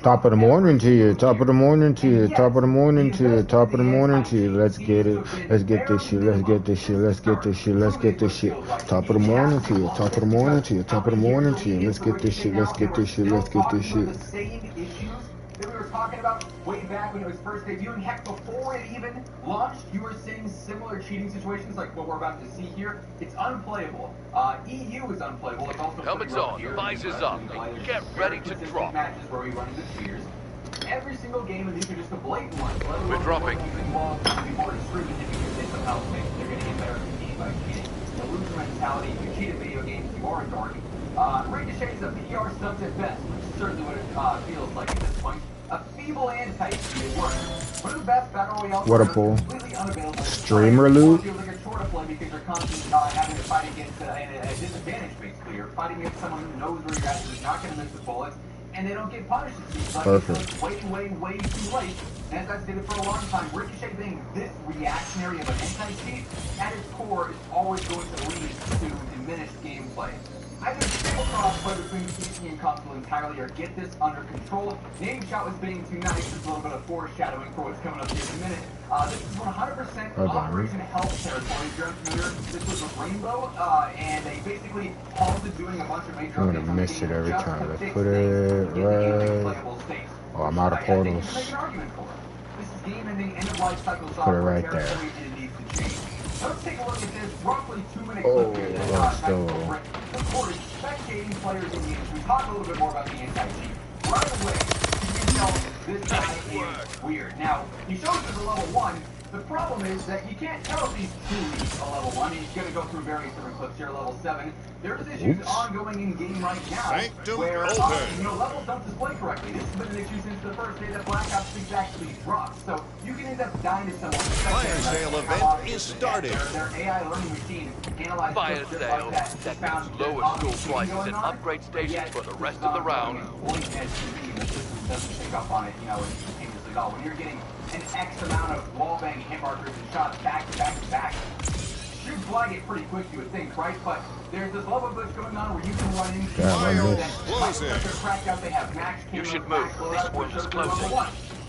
Top of the morning to you, top of the morning to you, top of the morning to you, top of the morning to you. Let's get it. Let's get this shit. Let's get this shit. Let's get this shit. Let's get this shit. Top of the morning to you, top of the morning to you, top of the morning to you. Let's get this shit. Let's get this shit. Let's get this shit. That we were talking about way back when it was first debuting. Heck, before it even launched, you were seeing similar cheating situations like what we're about to see here. It's unplayable. EU is unplayable. It's also helmets on, visors up, get ready to drop. Matches where we run into cheaters. Every single game, and these are just the blatant ones. We're dropping. Before extremely difficult, they somehow think they're going to get better at competing by cheating. The loser mentality. If you cheat at video games, you are a dork. Ricochet is a PR stunt at best, which is certainly what it feels like at this point. A feeble anti-cheat works. One of the best battle royale What a pull. completely unavailable. Streamer loot. Feels like a shorter play because you're constantly having to fight against a disadvantage, basically. You're fighting against someone who knows where you're at, who's not going to miss the bullets, and they don't get punished. It's like Perfect. Way too late. And as I've stated for a long time, Ricochet being this reactionary of an anti-cheat, at its core, is always going to lead to diminished gameplay. Either single crossplay between PC and console entirely, or get this under control. Name Shot was being too nice. There's a little bit of foreshadowing for what's coming up here in a minute. This is 100% Operation Health territory. If you're unfamiliar, this was a Rainbow, and they basically halted doing a bunch of major I'm gonna miss it every time. Let's put it right. Oh, I'm out of portals. This is game-ending, end-of-life cycle Put it right there. and it needs to change. Let's take a look at this roughly 2-minute Oh, clip here. let's go. Recorded spectating players in games. We talked a little bit more about the anti-cheat. Right away, you can tell this guy is weird. Now, he shows us a level 1. The problem is that you can't tell if he's truly a level 1. He's going to go through various different clips here, level 7. There's issues ongoing in game right now where levels don't display correctly. This has been an issue since the first day that Black Ops 6 actually dropped. So you can end up dying to someone. Fire sale event is started. Their AI learning machine analyzed Fire just sale. like that. That means lower school prices and upgrade stations for the rest of the round. The system doesn't pick up on it, instantaneously at all. When you're getting an X amount of wallbang hit markers and shots back to back to back, should flag it pretty quick, you would think, right? But there's this level glitch going on where you can run into they have max. You should move. Respawn is closing.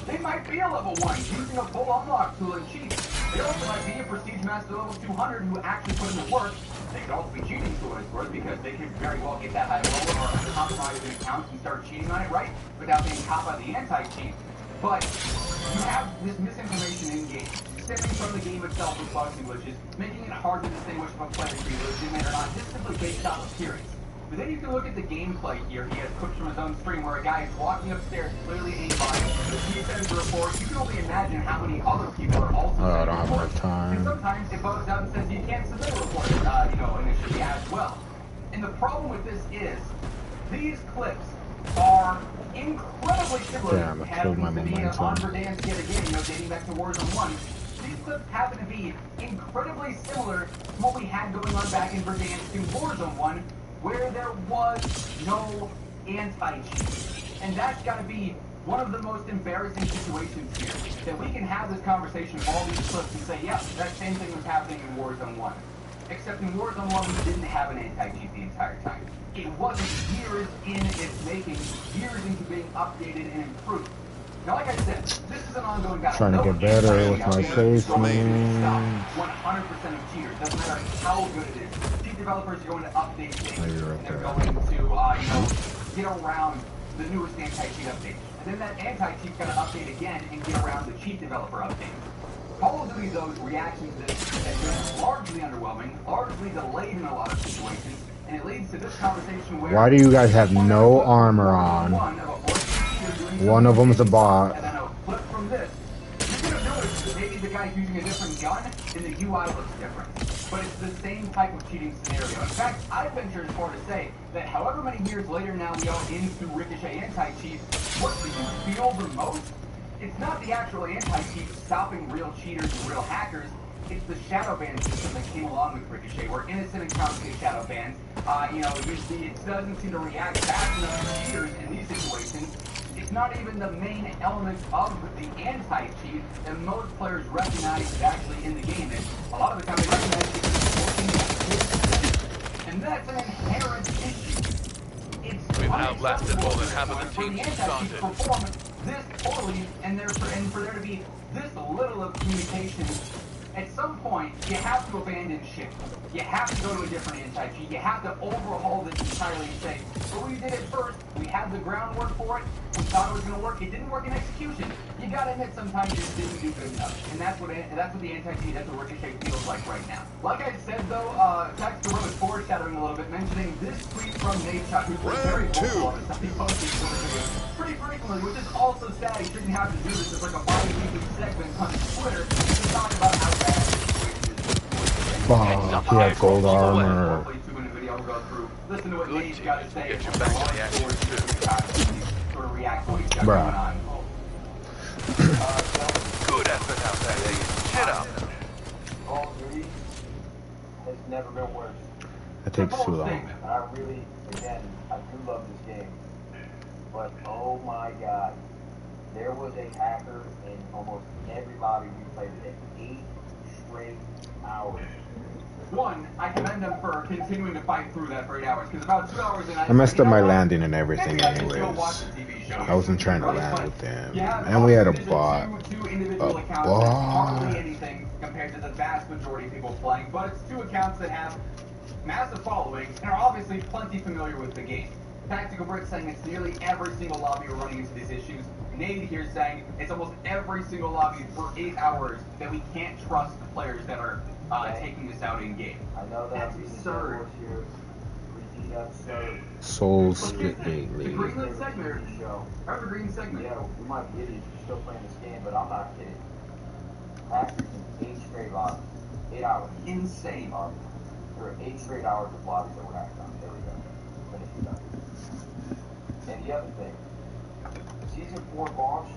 They might be a level 1 using a full unlock tool and cheat. They also might be a Prestige Master level 200 who actually put in the work. They could also be cheating to what it's worth because they could very well get that high level or compromise an account and start cheating on it, right? Without being caught by the anti-cheat. But you have this misinformation in game, stemming from the game itself with bugs and glitches, making it hard to distinguish if a player is legitimate or not, just simply based off appearance. But then you can look at the gameplay here. He has clips from his own stream where a guy is walking upstairs, clearly aimbot. He sends a report. You can only imagine how many other people are also I don't have enough time. And sometimes it bugs out and says you can't submit a report, initially as well. And the problem with this is, these clips are incredibly similar Damn, I killed my momentum. on Verdansk yet again, dating back to Warzone 1. These clips happen to be incredibly similar to what we had going on back in Verdansk in Warzone 1, where there was no anti-cheat. And that's got to be one of the most embarrassing situations here, that we can have this conversation of all these clips and say, yeah, that same thing was happening in Warzone 1. Except in Warzone 1, we didn't have an anti-cheat the entire time. It wasn't years in its making, years into being updated and improved. Now, like I said, this is an ongoing battle. Trying to get better with my placement. 100% of cheaters, doesn't matter how good it is. Cheat developers are going to update things, and they're going to, get around the newest anti-cheat update. And then that anti-cheat's got to update again and get around the cheat developer update. Call of Duty, those reactions to this has been largely underwhelming, largely delayed in a lot of situations, and it leads to this conversation where... Why do you guys have no armor on? One of them's a bot. And then a flip from this, you're going to notice that maybe the guy's using a different gun, and the UI looks different. But it's the same type of cheating scenario. In fact, I venture as far to say that however many years later now we are into Ricochet anti-cheat, what people feel the most, it's not the actual anti-cheat stopping real cheaters and real hackers. It's the shadow ban system that came along with Ricochet, where innocent accounts get shadow bans. It doesn't seem to react fast enough to cheaters in these situations. It's not even the main element of the anti-cheat that most players recognize is actually in the game. And a lot of the time they recognize it because it's working. And that's an inherent issue. We've outlasted more than half of the for the teams who anti-cheats started. perform this poorly, and for there to be this little of communication. At some point, you have to abandon ship. You have to go to a different anti-cheat. You have to overhaul this entirely and say, well, we did it first. We had the groundwork for it. We thought it was going to work. It didn't work in execution. You got to admit sometimes you didn't do good enough. And that's what the anti-cheat, that's what Ricochet feels like right now. Like I said, though, Tex Row is foreshadowing a little bit, mentioning this tweet from Nate Chuck, who's been very vocal on this stuff. He posts these Twitter videos pretty frequently, which is also sad. He shouldn't have to do this as like a bi-weekly segment on Twitter to talk about how bad the situation is. Fuck, he had gold armor. Listen to what Good Nate's got to say. teams will get you back in the action too. Sort of react to what he's got Bruh. going on. Good effort out there, ladies. Chin up. Call of Duty has never been worse. That takes too long. And I really, again, I do love this game. But oh my god, there was a hacker in almost every lobby we played it. 8 straight hours. One, I commend them for continuing to fight through that for 8 hours, because about 2 hours in, I messed up my landing and maybe everything I should go watch anyways. the TV show. I wasn't trying to Right? land But with them. you have And we had a options to bot. two individual A accounts bot. that's hardly anything compared to the vast majority of people playing, but it's 2 accounts that have massive followings and are obviously plenty familiar with the game. Tactical Brit saying it's nearly every single lobby we're running into these issues. Nate here saying it's almost every single lobby for 8 hours that we can't trust the players that are taking this out in game. I know that That's I'm being absurd. horse here. Repeat absurd. Soul Splitgate The League. Greenland segment, Show. Evergreen segment. Yeah, we might be idiots for still playing this game, but I'm not kidding. Hackers in 8 straight lobbies. 8 hours. Insane. There were 8 straight hours of lobbies that were hacked on. There we go. Finish it up. And the other thing, Season 4 launched.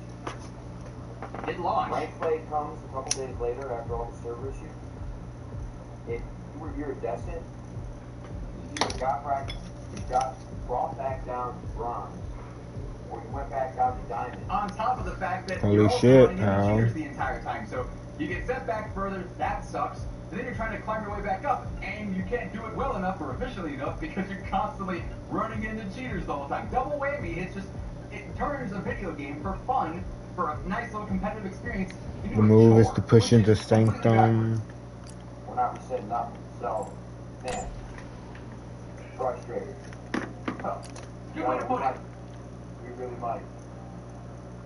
It launched. Rank play comes a couple days later after all the server issues. If you were iridescent, you either got brought back down to bronze, or you went back down to diamond. On top of the fact that Holy you're also shit, running into pal. cheaters the entire time, so you get sent back further, that sucks. And then you're trying to climb your way back up, and you can't do it well enough or efficiently enough because you're constantly running into cheaters the whole time. Double whammy. It's just, it turns a video game for fun, for a nice little competitive experience. into The a move is chore, to push which into is completely backwards. Sanctum. We're not resetting nothing. So, man, frustrated. Oh, good way to put it. We really might.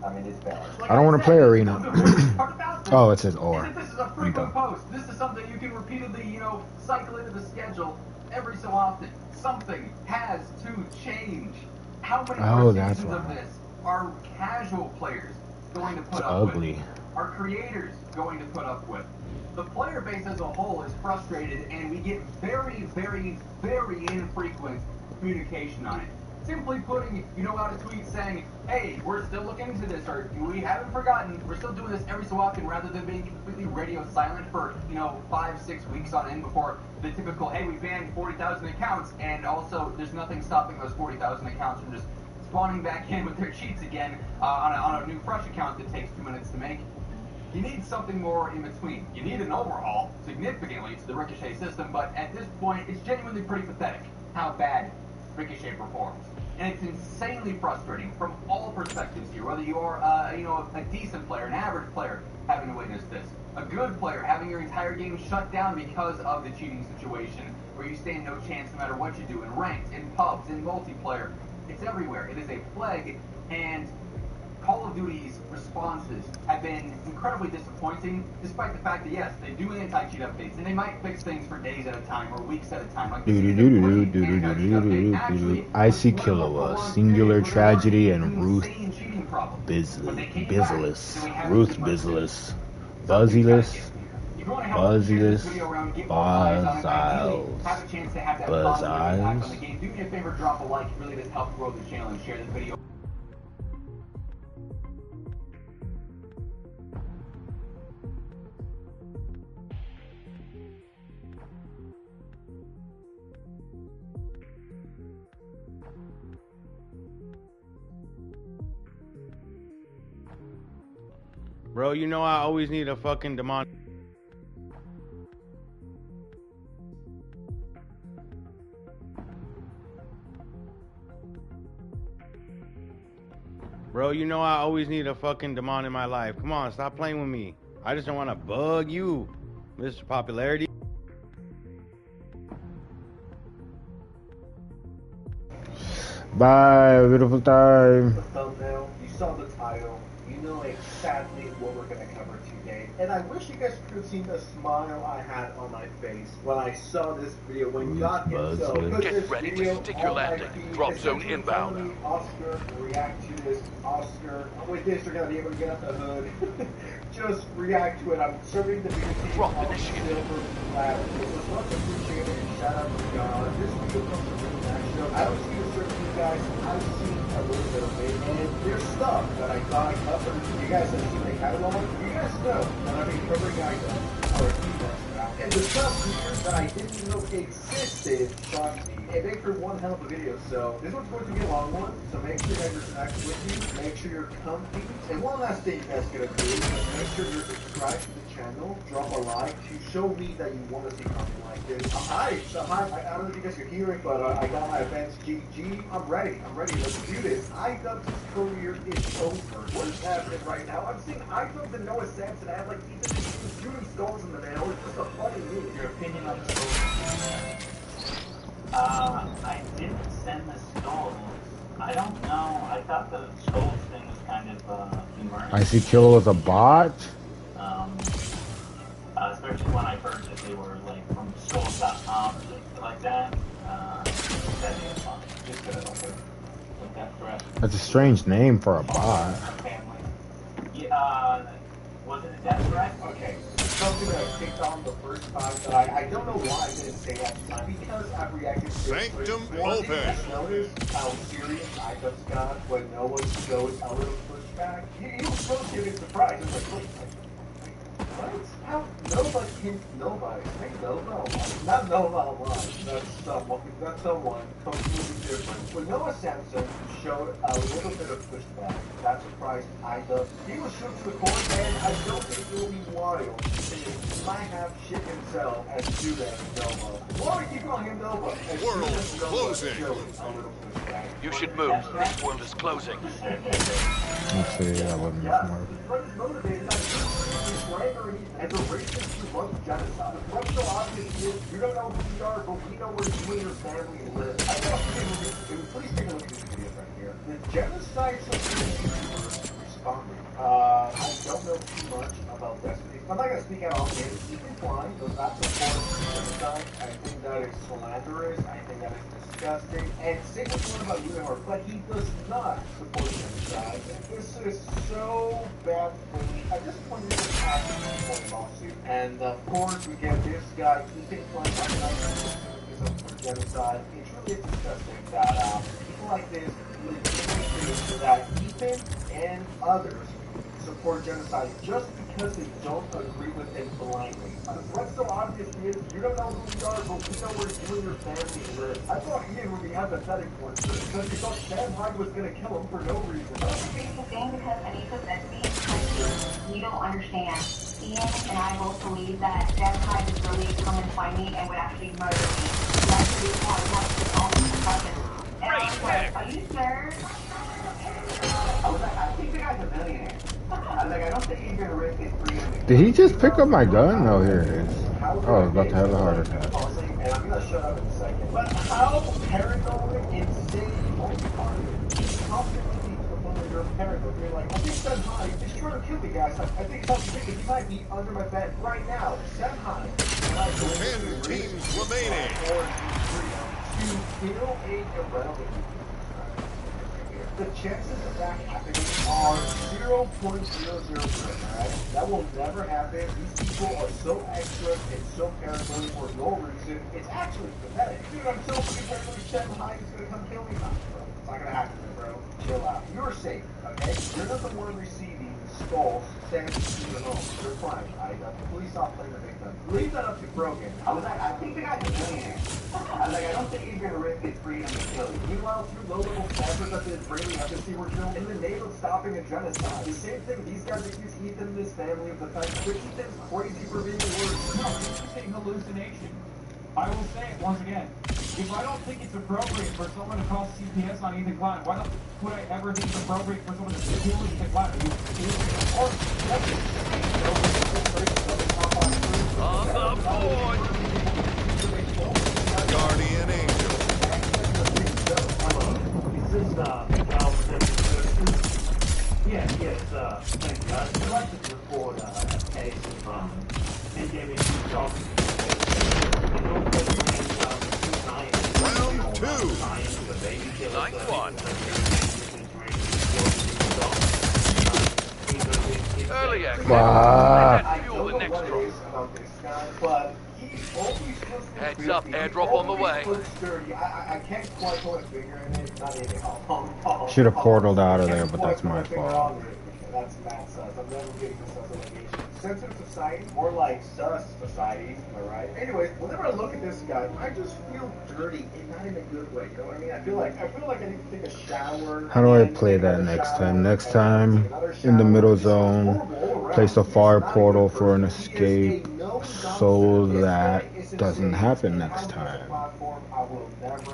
I mean, it's bad. Like I don't want to play Arena. the worst part about this Oh, it says or. is that this is a frequent post. This is something you can repeatedly, cycle into the schedule every so often. Something has to change. How many Oh, more that's seasons of why. this are casual players going to put It's up ugly. with? Are creators going to put up with? The player base as a whole is frustrated, and we get very, very, very infrequent communication on it. Simply putting, out a tweet saying, hey, we're still looking into this, or we haven't forgotten, we're still doing this every so often, rather than being completely radio silent for, 5-6 weeks on end before the typical, hey, we banned 40,000 accounts, and also there's nothing stopping those 40,000 accounts from just spawning back in with their cheats again on a new fresh account that takes 2 minutes to make. You need something more in between. You need an overhaul, significantly, to the Ricochet system, but at this point, it's genuinely pretty pathetic how bad Ricochet performs. And it's insanely frustrating from all perspectives here, whether you are, a decent player, an average player, having to witness this. A good player having your entire game shut down because of the cheating situation, where you stand no chance no matter what you do in ranked, in pubs, in multiplayer. It's everywhere. It is a plague, and Call of Duty's responses have been incredibly disappointing, despite the fact that, yes, they do anti-cheat updates, and they might fix things for days at a time or weeks at a time. Like the Season 3 anti-cheat update actually Icy was Killua, one Singular period where there Tragedy, were and Ruth insane cheating problems. But they came back, Bizzless. and we haven't Ruth seen much since. Bizzless. Something's gotta Buzzyless. give. If you want to help share this Buzzyless. video around, get more eyes on it, ideally Buzz have a chance to have that Buzz positive impact on eyes. the game. Do me a favor, drop a like. It really does help grow the channel, and share this video. Bro, I always need a fucking demon. bro. You know I always need a fucking demon in my life. Come on, stop playing with me. I just don't want to bug you, Mr. Popularity. Bye, beautiful time. The thumbnail, you saw the title, you know exactly what we're going to cover today. And I wish you guys could have seen the smile I had on my face when I saw this video, when God himself put Get this ready to video stick your on my landing. feed, Drop zone essentially inbound. telling me, Oscar, react to this. Oscar, with this you're going to be able to get out the hood. Just react to it. I'm serving the video team Drop on initiative. silver flag. It was much appreciated, and shout out to God. This video comes from the show. I don't see the certain you guys. I've seen a little bit of it, and there's stuff that I thought I covered. You guys have seen the catalog. You guys know that I've been covering items or females now. And the stuff here that I didn't even know existed shocked me. It made for one hell of a video, so this one's going to be a long one, so make sure you guys are connected with me, make sure you're comfy, and one last thing you guys gotta do is make sure you're subscribed to the channel, drop a like to show me that you want to see something like this. Hi, I don't know if you guys can hear it, but I got my events GG, I'm ready, let's do this. iDubbbz's career is over. What is happening right now? I'm seeing iDubbbz and Noah Sampson have like even shooting skulls in the mail, it's just a funny move. Your opinion on the story? I didn't send the skulls. I don't know. I thought the skulls thing was kind of humorous. I see Killer was a bot. Especially when I heard that they were like from skulls.com or something like that. That'd be fun. Just with that threat. That's a strange name for a bot. Family. Yeah, was it a death threat? Okay, something that I picked on the first time that I don't know why I didn't say that time, because I've reacted to it. Sanctum One thing open. I noticed how serious iDubbbz got when no one showed a little pushback. He was supposed to get surprised. It was like, what? How? Nobody. Hey, not Nova Online. That's someone completely different. When Noah Sampson showed a little bit of pushback, that surprised iDubbbz. He was shook to the core, and I don't think it will be wild to say he might have shit himself as do that Nova. Why do we keep calling him Nova? As World soon as Nova closing. showed a little pushback. You should move. This world is closing. Let's see, I wasn't smart. What is motivated? Slavery and the racist who loves genocide. What's so obvious is you don't know who we are, but we know where you and your family live. I thought please take a look at these videos right here. The genocide YouTubers responding. I don't know too much about Destiny. I'm not gonna speak out all game. You can fly, does not support genocide. I think that is slanderous. I think that is disgusting. And say what you want about Univar, but he does not support genocide. This is so bad for me. At this point, we just have to lawsuit. And of course, we get this guy keeping flying for genocide. It's really disgusting that people like this legitimately that Ethan and others support genocide just because they don't agree with it blindly. The threat so obvious is you don't know who we are, but we know where you and your family live. I thought Ian would be empathetic for it because he thought Sam Hyde was going to kill him for no reason. It's a beautiful thing because Anita said to me, you don't understand. Ian and I both believe that Sam Hyde is really come and find me and would actually murder me. That's the reason why I want to all these discussions. And I was like, are you sure? I was like, I think the guy's a millionaire. I was like, I don't think he's gonna risk his freedom. Did he just pick up my gun? No, here it is. Oh, I was about to have a heart attack. And I'm gonna shut up in a second. But how paranoid, insane, retarded? He's constantly to the point where you're paranoid. You're like, I think Sam Hyde is trying to kill me, guys. I think something he might be under my bed right now. Sam Hyde. 10 teams remaining. To kill a irrelevant. The chances of that happening are 0.003, alright? That will never happen. These people are so extra and so paranoid for no reason. It's actually pathetic. Dude, I'm so freaking paranoid Sam Hyde is gonna come kill me. Nah, bro. It's not gonna happen, bro. Chill out. You're safe, okay? You're not the one receiving skulls sent to your home. You're fine. Please stop playing the victim. Leave that up to Brogan. I was like, I think the guy's a millionaire. I was like, I don't think he's gonna risk his freedom to kill you. Meanwhile, through low-level snappers that the Israeli embassy were killed in the name of stopping a genocide. The same thing these guys accuse Ethan and his family of the fact that Ethan's crazy for being a word. No, it's just a hallucination. I will say it once again. If I don't think it's appropriate for someone to call CPS on Ethan Klein, why the f would I ever think it's appropriate for someone to kill Ethan Klein? Are you serious? Or that's On the board! Guardian Angel. This is, yes, thank you. I'd like to report a case of, NJV talking. Round 2. Nice one. Early action. Wow. Let's fuel the next drop. Heads up, airdrop on the way. I can't quite put a finger in it. Not even how Should have portaled out of there, but that's my fault. That's mad sus. I'm never getting this sus allegation. Sensitive society, more like sus society, am I right? Anyways, whenever I look at this guy, I just feel dirty and not in a good way. You know what I mean? I feel like I need to take a shower. How do I play that next time? Next time, in the middle zone, place a fire portal for an escape so that doesn't happen next time.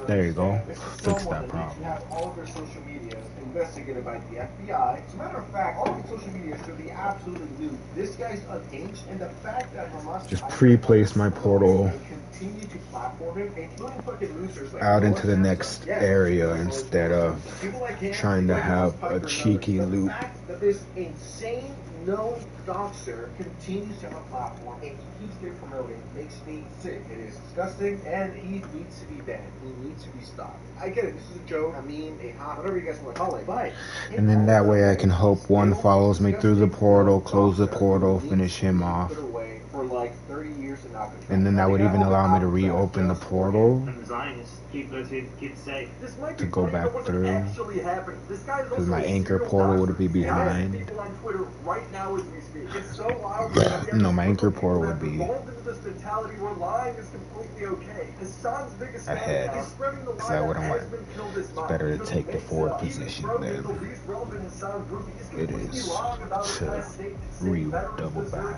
There you go. Fix that problem. You have all of your social media investigated by the FBI. As a matter of fact, all of your social media should be absolutely new. This guy's unhinged, and the fact that Hamas Just pre-place my portal continue to platform him, including fucking losers like out into the next area instead of trying to have a cheeky loop. The fact that this insane no doxer continues to have a platform and he keeps getting promoted makes me sick. It is disgusting, and he needs to be banned. He needs to be stopped. I get it. This is a joke, a meme, a hot, whatever you guys want to call it. But And then that way I can hope one follows me through the portal, close the portal, finish him off. For like 30 years And then that would even allow me to reopen the portal Zionists keep those kids safe. to go back through. Because my anchor portal would be behind. No, my anchor portal would be ahead. Because that wouldn't work. It's better to take the forward position than it is to double back.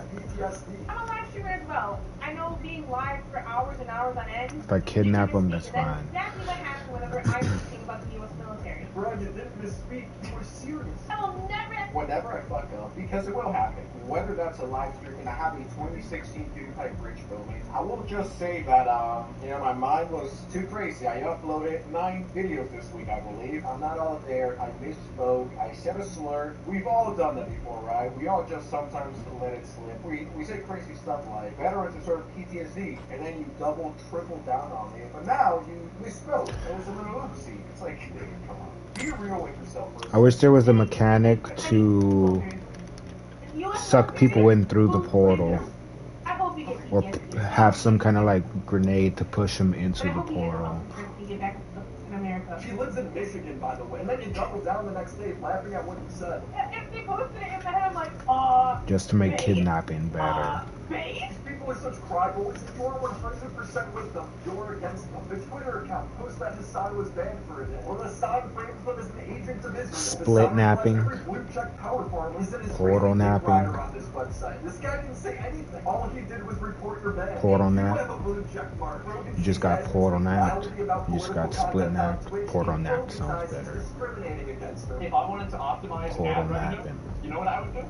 I'm a live streamer as well. I know being live for hours and hours on end. If I kidnap him, that's fine. That's exactly what happened whenever I was thinking about the U.S. military. Bro, you didn't misspeak. You were serious. I will never. Whenever I fuck up, because it will happen, whether that's a live stream and I have a 2016 PewDiePie bridge filming, I will just say that, my mind was too crazy. I uploaded 9 videos this week, I believe. I'm not all there. I misspoke. I said a slur. We've all done that before, right? We all just sometimes let it slip. We say crazy stuff like, veterans deserve PTSD, and then you double, triple down on it. But now you misspoke. It was a little oopsie. It's like, come on. Be real with yourself first. I wish there was a mechanic to suck people in through the portal. Or have some kind of like grenade to push them into the portal. She lives in Michigan, by the way. And then you double down the next day laughing at what you said. If they posted it in my head, I'm like, Just to make kidnapping better. People are such cryboys. If you are 100% with them, you're against them. The Twitter account posts that Hassan was banned for a day. Or Hassan frames them as an agent of Israel. Split napping. Portal napping. This guy didn't say anything. All he did was report your ban. Portal nap. You just got portal napped. You just got split napped. Portal napped sounds better. If I wanted to optimize Portal ad revenue, napping. you know what I would do?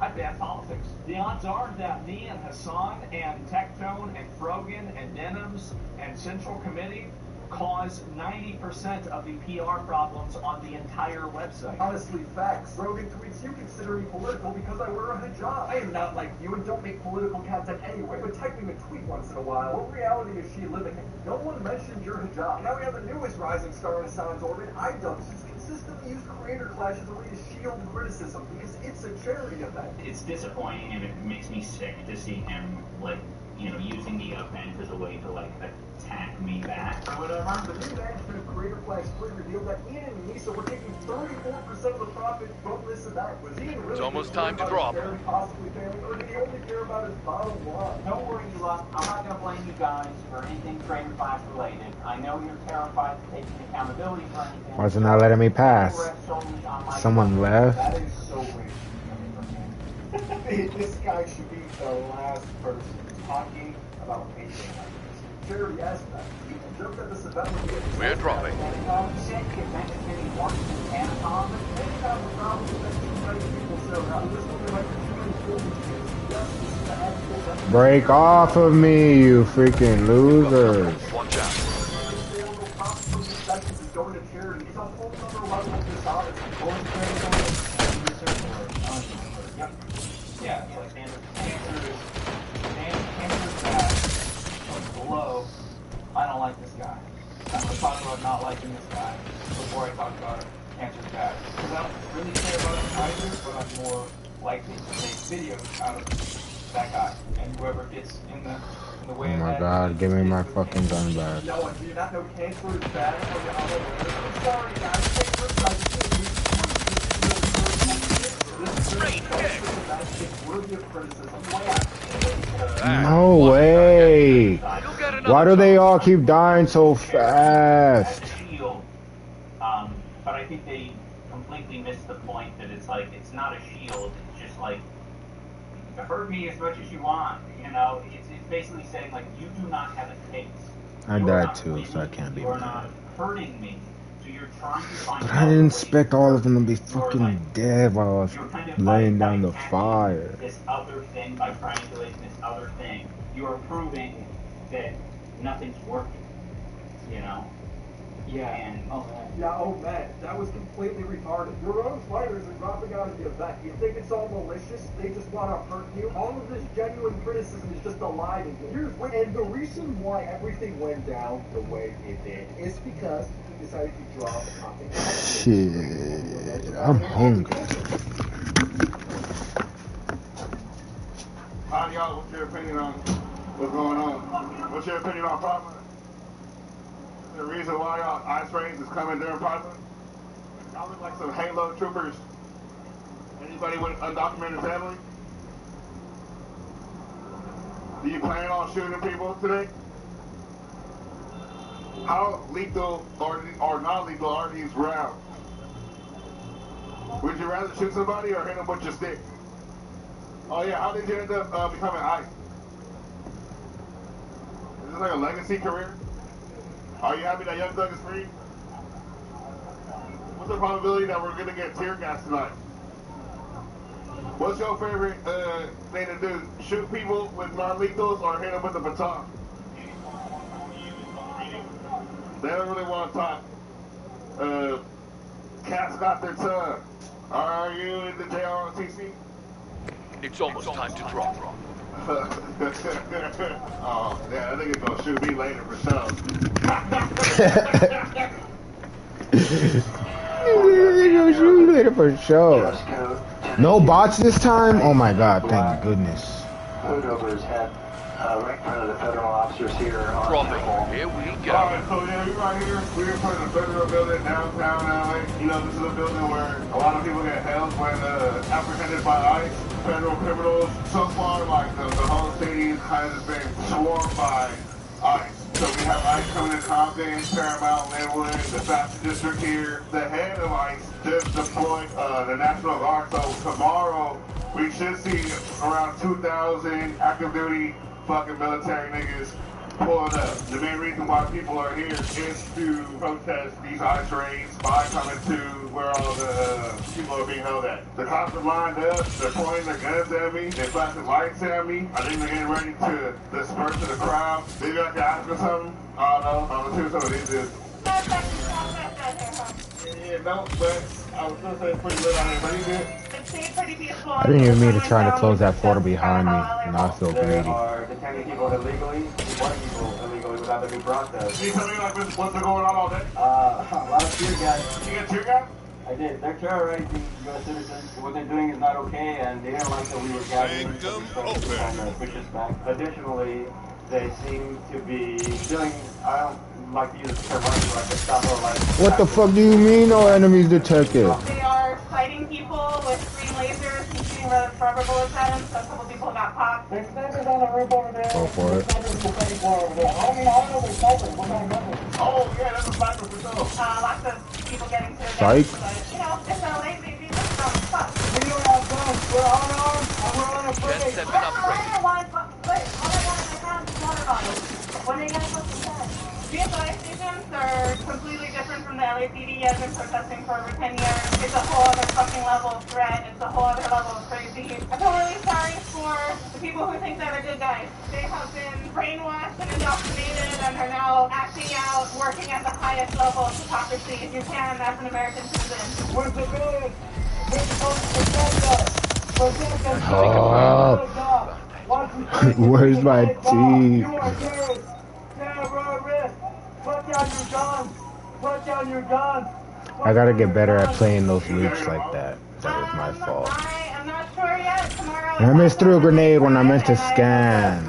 I'd ban politics. The odds are that me and Hassan and Tectone and Frogan and Denims and Central Committee cause 90% of the PR problems on the entire website. Honestly, facts. Rogan tweets you consider me political because I wear a hijab. I am not like you and don't make political content anyway, but type me a tweet once in a while. What reality is she living in? No one mentioned your hijab. Now we have the newest rising star in Hassan's orbit, iDubbbz, who's consistently used creator clash as a way to shield criticism because it's a charity event. It's disappointing and it makes me sick to see him, using the event as a way to, attack me back or whatever. The new management of Creator Clash Split revealed that Ian and Lisa were taking 34% of the profit from this event. Was Ian really It's almost time to drop. Possibly failing, or did he only care about his bottom line? Don't worry, Ela. I'm not going to blame you guys for anything Creator Clash related. I know you're terrified of taking accountability for anything. Why is it not letting me pass? Someone left? That is so weird. This guy should be the last person talking about anything like this. charity aspect. You joked at this event when you get We're dropping. Break off of me, you freaking losers. Watch out. Going to charity. It's a whole other level of dishonesty. Yep. Yeah, it's like cancer's bad. Like below, I don't like this guy. I'm going to talk about not liking this guy before I talk about cancer's bad. Because I don't really care about it either, but I'm more likely to make videos out of that guy. And whoever gets in the way Oh of my that. god, give me my fucking gun back. No, do you not know cancer is bad? I'm sorry, guys. No way! Why do they all keep dying so fast? Shield, but I think they completely missed the point that it's like it's not a shield. It's just like hurt me as much as you want. You know, it's basically saying like you do not have a case. I died too, so I can't be You're mad. not hurting me. So you're trying to find. But I didn't expect all of them to be fucking dead while I was laying down the fire. This other thing by triangulating this other thing, you are proving that nothing's working. You know. Yeah. And man, that was completely retarded. Your own players are dropping out of the event. You think it's all malicious? They just want to hurt you? All of this genuine criticism is just a lie to you. And the reason why everything went down the way it did is because he decided to draw the content. Shit, I'm hungry. Hi, y'all. What's your opinion on what's going on? What's your opinion on Parkland? The reason why y'all ice raids is coming during Parkland? Y'all look like some Halo troopers. Anybody with undocumented family? Do you plan on shooting people today? How lethal or non-lethal are these rounds? Would you rather shoot somebody or hit them with your stick? Oh yeah, how did you end up becoming ICE? Is this like a legacy career? Are you happy that Young Thug is free? What's the probability that we're gonna get tear gas tonight? What's your favorite thing to do? Shoot people with non-lethals or hit them with the baton? They don't really want to talk. Cats got their tongue. Are you in the JROTC? It's almost time to drop. Oh, yeah, I think it's gonna shoot me later for sure. Shoot me later for sure. No bots this time? Oh my god, thank goodness. Hood over his head, right in front of the federal officers here. Dropping. Here we go. Alright, so yeah, we right here. We're in front of the federal building downtown LA. You know, this is a building where a lot of people get held when apprehended by ICE. Federal criminals. So far, like the whole city has been swarmed by ICE. So we have ICE coming in Compton, Paramount, Linwood, the Fashion District here. The head of ICE just deployed the National Guard. So tomorrow we should see around 2,000 active duty fucking military niggas pulling up. The main reason why people are here is to protest these ICE raids by coming to where all the people are being held at. The cops are lined up, they're pointing their guns at me, they're flashing lights at me. I think they're getting ready to disperse to the crowd. They got to ask for something. I don't know. I'm gonna see what some of these is. Yeah, no, but I was gonna say it's pretty lit out here. How you doing? I didn't even mean to try to close that portal behind me. Now I feel They greedy. are detaining people illegally, deporting people illegally without the due process. Can you tell me like what's been going on all day? A lot of tear gas. You get tear gas? I did. They're terrorizing U.S. citizens. What they're doing is not okay, and they didn't like that we were gathering. So they're trying to push us back. Additionally, they seem to be doing, I don't like to use the term like a stop or like. What the fuck do you mean no enemies detected? They are fighting people with green lasers and shooting rubber bullets at them, so a couple people got popped. There's snipers on the roof over there. Go for it. I don't know there's snipers. What kind of numbers? Oh, yeah, that's a sniper for sure. Lots of people getting to Psych. but, you know, it's LA, baby. Let's go. Fuck. We don't have guns. We're unarmed and we're unafraid. Just 7 upgrade. All I want is my water bottle. When are you gonna put are completely different from the LAPD. I've been protesting for over 10 years. It's a whole other fucking level of threat. It's a whole other level of crazy. I feel really sorry for the people who think that they're good guys. They have been brainwashed and indoctrinated and are now acting out, working at the highest level of hypocrisy you can as an American citizen. We're civilians. We're supposed to protect us. Protect us. Where's my tea? You are terrorists. Terrorists. Put down your guns. Put down your guns. I gotta get better at playing those loops like that. That was my fault. I'm not sure yet. Tomorrow. And I missed through a grenade when I meant to scan.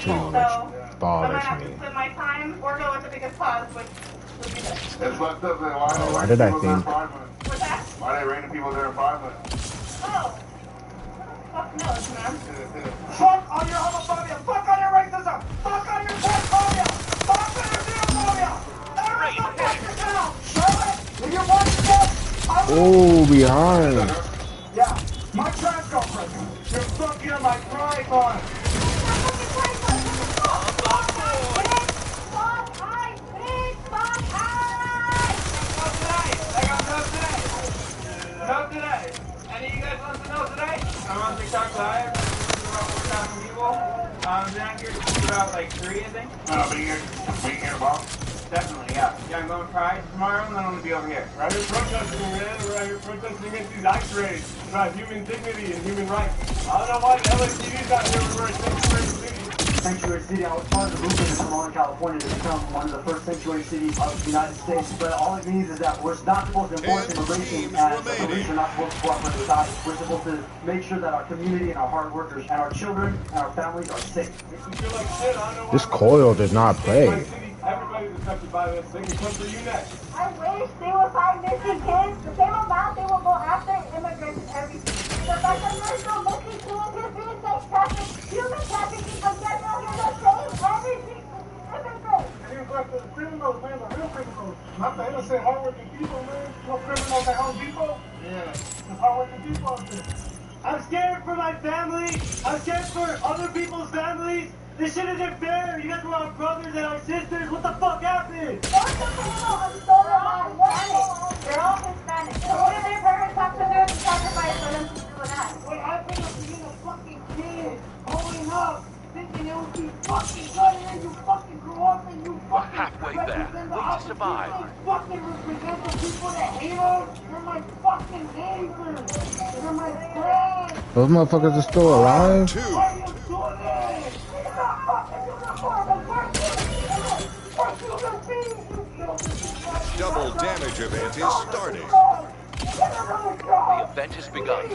Too much bothers me. My time or go with the biggest pause, which would be this. It's fucked up, man. Why did I think? What's that? Why they raining people there in 5 minutes? Oh. Fuck knows, man. Fuck on your homophobia. Fuck on your racism. Fuck on your transphobia. Fuck on your xenophobia. Oh, behind. Yeah, my trans girlfriend. You're fucking on my pride line. Not today. Any of you guys want to know today? I'm on TikTok Live. About 4,000 people. I'm down here to speak about like 3, I think. Being here, Bob. Definitely, yeah. Yeah, I'm going Pride tomorrow, and then I'm going to be over here. We're out here protesting, man. We're out here protesting against these ICE raids about human dignity and human rights. I don't know why the LAPD's out here. We're a sanctuary city. Sanctuary city. I was part of the movement in Pomona, California to become one of the first sanctuary cities of the United States. But all it means is that we're not supposed to enforce immigration, and the police are not supposed to cooperate with ICE. We're supposed to make sure that our community and our hard workers and our children and our families are safe. If you feel like shit, I don't know why. This coil does not play. Everybody's affected by this. They can come for you next. I wish they will find missing kids. The same amount they will go after immigrants every day. The fact that there's no missing kids is being sex trafficking, human trafficking, and get out here the same everything. Here's like the criminals, man, the real criminals. Not the innocent, hardworking people, man. No criminals at Home Depot. Yeah. Just hardworking people out there. I'm scared for my family. I'm scared for other people's families. This shit isn't fair. You guys were our brothers and our sisters. What the fuck happened? They're all Hispanic. So what did their parents have to do to sacrifice for them to do that? What happened was being a fucking kid, growing up, thinking it would be fucking good, and then you fucking grew up and you fucking halfway there. represent the Will you opposite. survive? You fucking represent the people that hate us. You're my fucking neighbors. You're my friends. Those motherfuckers are still alive? Why are you doing this? Double damage event is starting. The event has begun.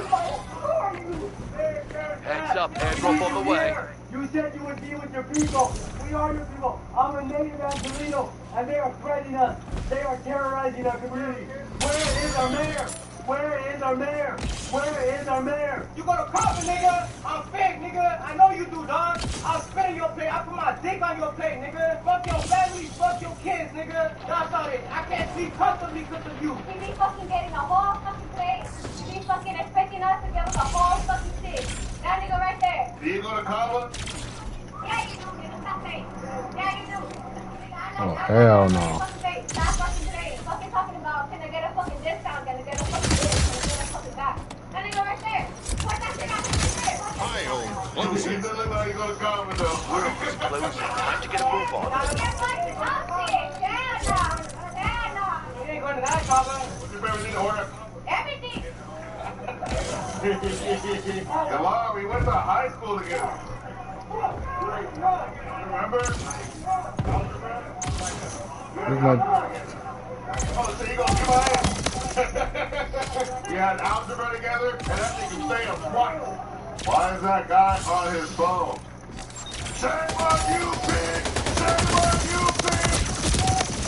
Heads up, airdrop on the way. You said you would be with your people. We are your people. I'm a native Angelino, and they are threatening us. They are terrorizing our community. Where is our mayor? Where is our mayor? Where is our mayor? You go to Copper, nigga. I'm fake, nigga. I know you do, dog. I'll spit in your pay. I put my dick on your pay, nigga. Fuck your family. Fuck your kids, nigga. That's all it. I can't sleep comfortably because of you. You be fucking getting a whole fucking plate. You be fucking expecting us to give us a whole fucking stick. That nigga right there. Do you go to Cabo? Yeah, you do. Give us that face. Yeah, you do. Oh, hell no. Not fucking today. Fucking talking about, can I get a fucking discount? Can I get a fucking this? Can I get a fucking that? That nigga right there. Point that shit out right there. I own You closing. don't look like you go to Cabo, though. Closing. Time to get a move on. Get fucking something. Yeah, no. Yeah, no. You ain't going to that, Papa. What's your favorite thing to order? Everything. Come on, we went to high school together. Remember? Look like Oh, so you gonna do my We had algebra together, and that thing can stay up twice. Why is that guy on his phone? Shame on you, pig! Shame on you, pig!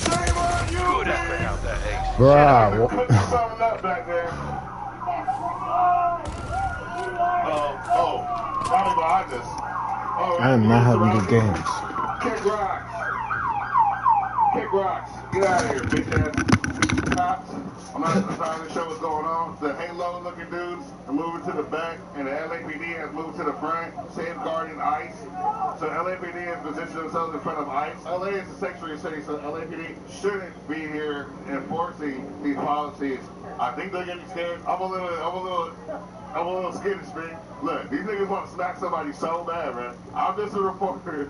Shame on you, Good effort out there, Ace. bruh. Put something up back there. Probably behind us. Oh, I am not having good games. Kick rock. Kick rocks. Get out of here, bitch ass cops. I'm not trying to show what's going on. The halo looking dudes are moving to the back, and the LAPD has moved to the front, safeguarding ICE. So LAPD has positioned themselves in front of ICE. LA is a sanctuary city, so LAPD shouldn't be here enforcing these policies. I think they're getting scared. I'm a little skittish, man. Look, these niggas want to smack somebody so bad, man. I'm just a reporter.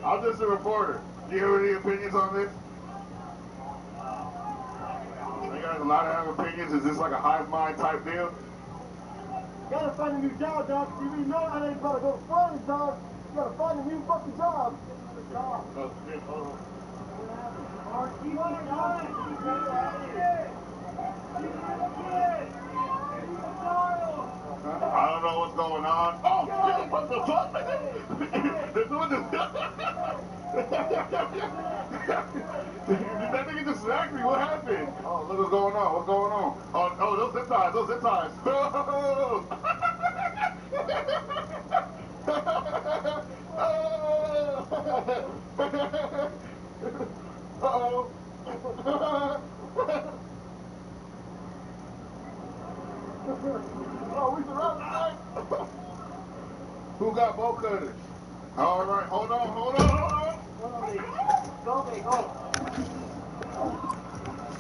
I'm just a reporter. Do you have any opinions on this? You guys allowed to have opinions? Is this like a hive mind type deal? You gotta find a new job, dog. You really know I ain't gonna go to France, dog. You gotta find a new fucking job. Oh, shit, hold on. I don't know what's going on. Oh, shit, what the fuck, man? They're doing this. Did that nigga just smack me? What happened? Oh, look what's going on. What's going on? Oh, those zip ties. Those zip ties. Uh-oh. Oh, we surrounded, right? Who got bow cutters? All right, hold on.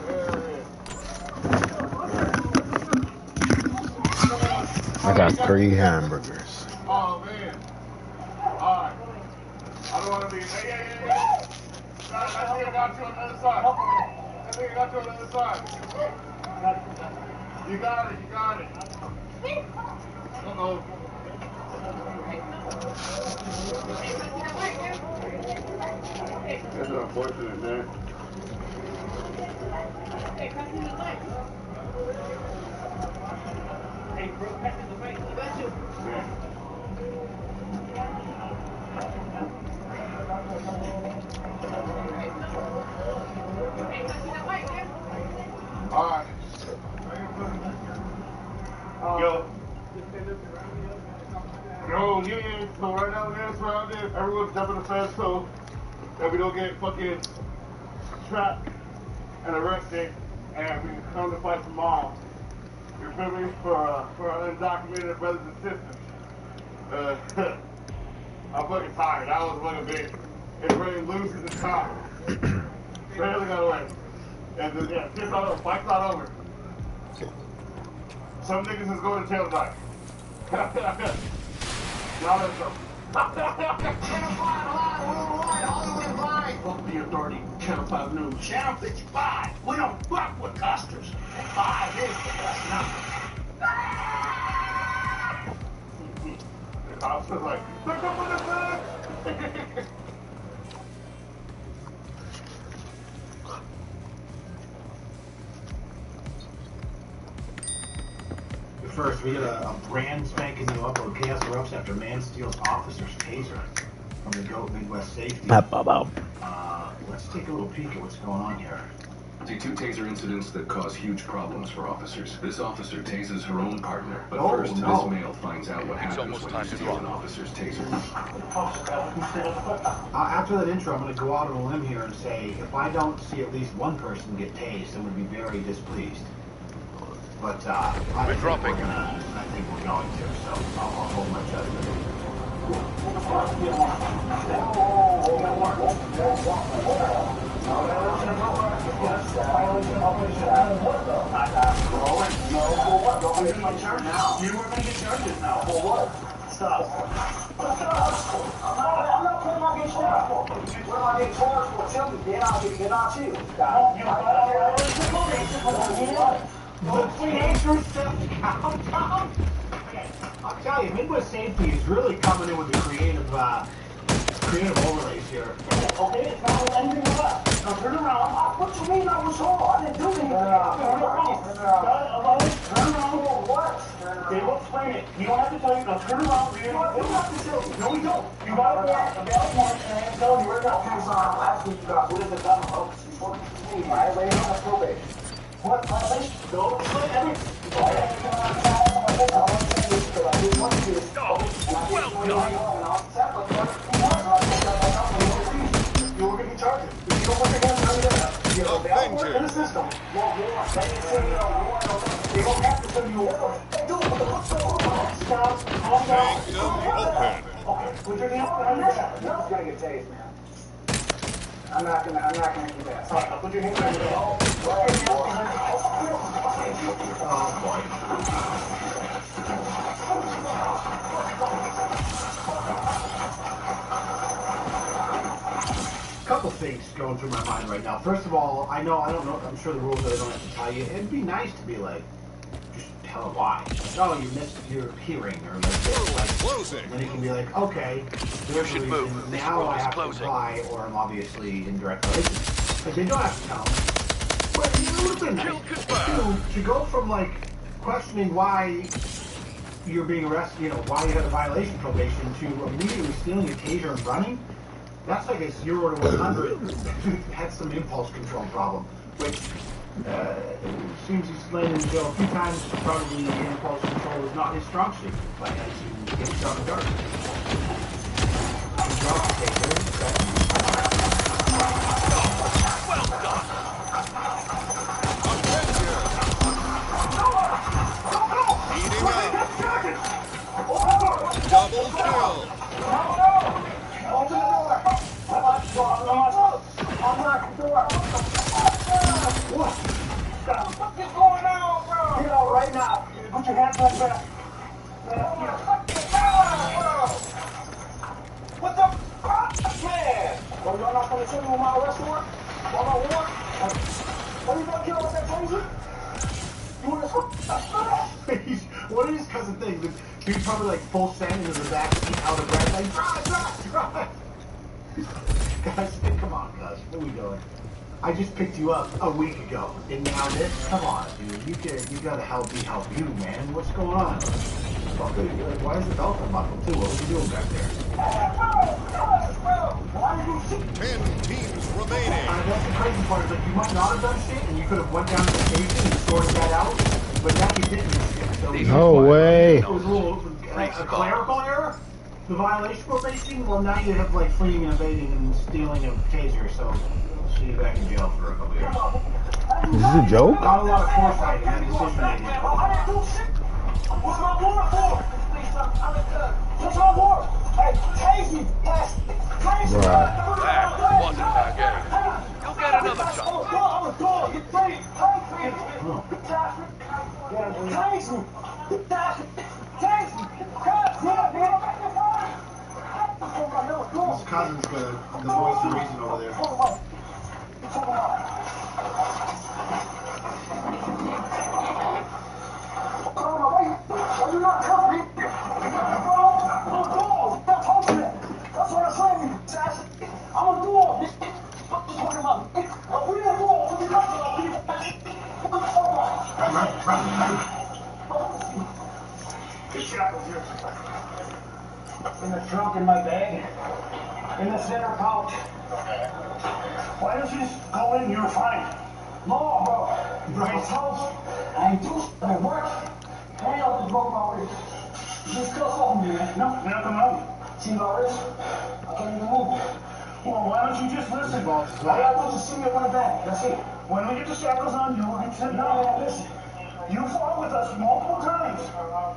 There it is. I got 3 hamburgers. Oh, man. All right. I don't want to be... Hey. That nigga got you on the other side. You got it. Uh-oh. That's unfortunate, man. Hey, press in the leg. Hey, bro, press in the leg. I got you. All right. Yo, yeah. So right now, man, surrounded. Everyone's jumping the fence so that we don't get fucking trapped and arrested, and we can come to fight tomorrow. You feel me? For our undocumented brothers and sisters. I'm fucking tired. That was fucking big. It's really loose at the top. Barely got away. And then, yeah, shit's not over. Fight's not over. Some niggas is going to jail tonight. Y'all let go. Fuck the authority. Channel 5 News. Channel 55. We don't fuck with customers. 5 is the best number. The cops was like, look up on the flag! First, we get a brand spanking new upload. Chaos erupts after man steals officer's taser from the GOAT Midwest Safety. Let's take a little peek at what's going on here. See 2 taser incidents that cause huge problems for officers. This officer tases her own partner, but first this male finds out what happens when you steal an officer's taser. After that intro, I'm going to go out on a limb here and say, if I don't see at least one person get tased, I'm going to be very displeased. But I think we're going to, so I'll hold my judgment. You were going to get charges now. For what? Stop. I'm not putting my get charged for. What am I getting charged for? Tell me, then I'll get not you. I'll tell you, Midwest Safety is really coming in with the creative overlays here. Okay, it's not anything left. Now turn around. What you mean I was wrong? I didn't do anything. Turn around. Turn around. What? Okay, we'll explain it. You don't have to tell you. Now turn around. You don't have to tell me. No, we don't. You got a warrant. And I'm telling you, we're not hands on. Last week you got what is the gun? Oh, violating the probation. What violation? Go explain everything. Well done. You're going to be charged. If you don't open. Put your hands behind your back. You're just gonna get tased, man. I'm not gonna do that. Sorry, put your hands behind your back. Oh boy. Couple things going through my mind right now. First of all, I don't know, I'm sure the rules that I don't have to tell you. It'd be nice to be like, just tell them why. Like, oh, you missed your hearing, or like this. Like, Closing. then you can be like, okay, there's a reason. Now I have to comply, or I'm obviously in direct violation. But they don't have to tell them. But it would have been nice to go from like questioning why you're being arrested, you know, why you had a violation probation, to immediately stealing a taser and running. That's like a 0 to 100 had some impulse control problem, which seems he's landed in jail a few times. Probably impulse control is not his strong suit, but as he gets shot in the dark. He dropped the taser. Well done. Heating up. Double kill. Open the door! Unlock the door! Unlock the door! What? What the fuck is going on, bro? Get out right now! Put your hands on back! What the fuck, man? Well, y'all not gonna send me with my arrest warrant? Y'all not warrant? What are you gonna kill with that taser? You wanna One of his cousin things is he's probably like full send into the back seat out of breath, like drive. Guys, come on, guys, what are we doing? I just picked you up a week ago, and now this? Come on, dude, you gotta help you, man. What's going on? Why is the belt unbuckled too? What are you doing back there? 10 teams remaining. That's the crazy part, is like you might not have done shit, and you could have went down to the station and sorted that out, but now you didn't do shit. So No way. It was a little clerical error. The violation probation. Well, now you have like fleeing and evading and stealing a taser. So we'll see you back in jail for a couple years. Is this a joke? Not a lot of foresight in that decision making. What's my warrant for? What's my warrant? Hey, tase me! Tase me! That wasn't that game. You'll get another shot. I'm a dog! Get free! Tase me! Tase me! His cousin's the voice of reason over there. Are you not helping me? That's what I'm saying. I'm a dog. What you talking about? We a dog. What you talking about? The shackles here. In the trunk in my bag. In the center pouch. Why don't you just go in? You're fine. No, bro. Right. House. I do work. Hey, I'll just broke my wrist. Just cuss off me, man. No, come out. See my wrist? I can't even move. Well, why don't you just listen? All you gotta do is just see me on the back. That's it. When we get the shackles on you, I said, no, listen. You fought with us multiple times.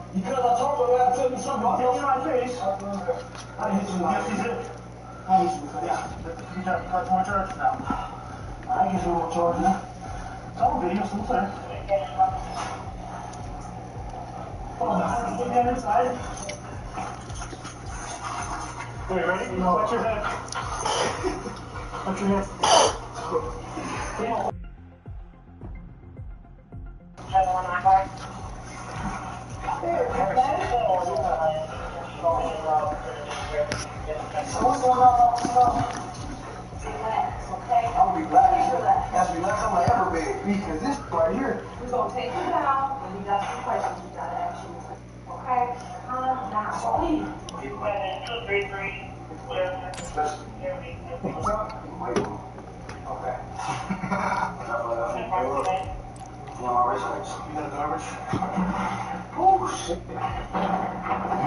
Because I told you I gotta tell you something. I'll tell you my face. I hit you. Yes, you did. I hit you. Yeah. You got more charges now. I get you more charges now. It's all video, so it's there. Hold on, get that inside. Okay, ready? Watch your head. Watch your head. Yeah. What's going on? Relax, okay? I'll be relaxed. As relaxed I'm gonna ever be. Because this right here. We're gonna take you down, and we got some questions we gotta ask you. Okay? Calm down. Please. 233. What's up? Okay. You want my wrist lights? You got a garbage? Oh, shit.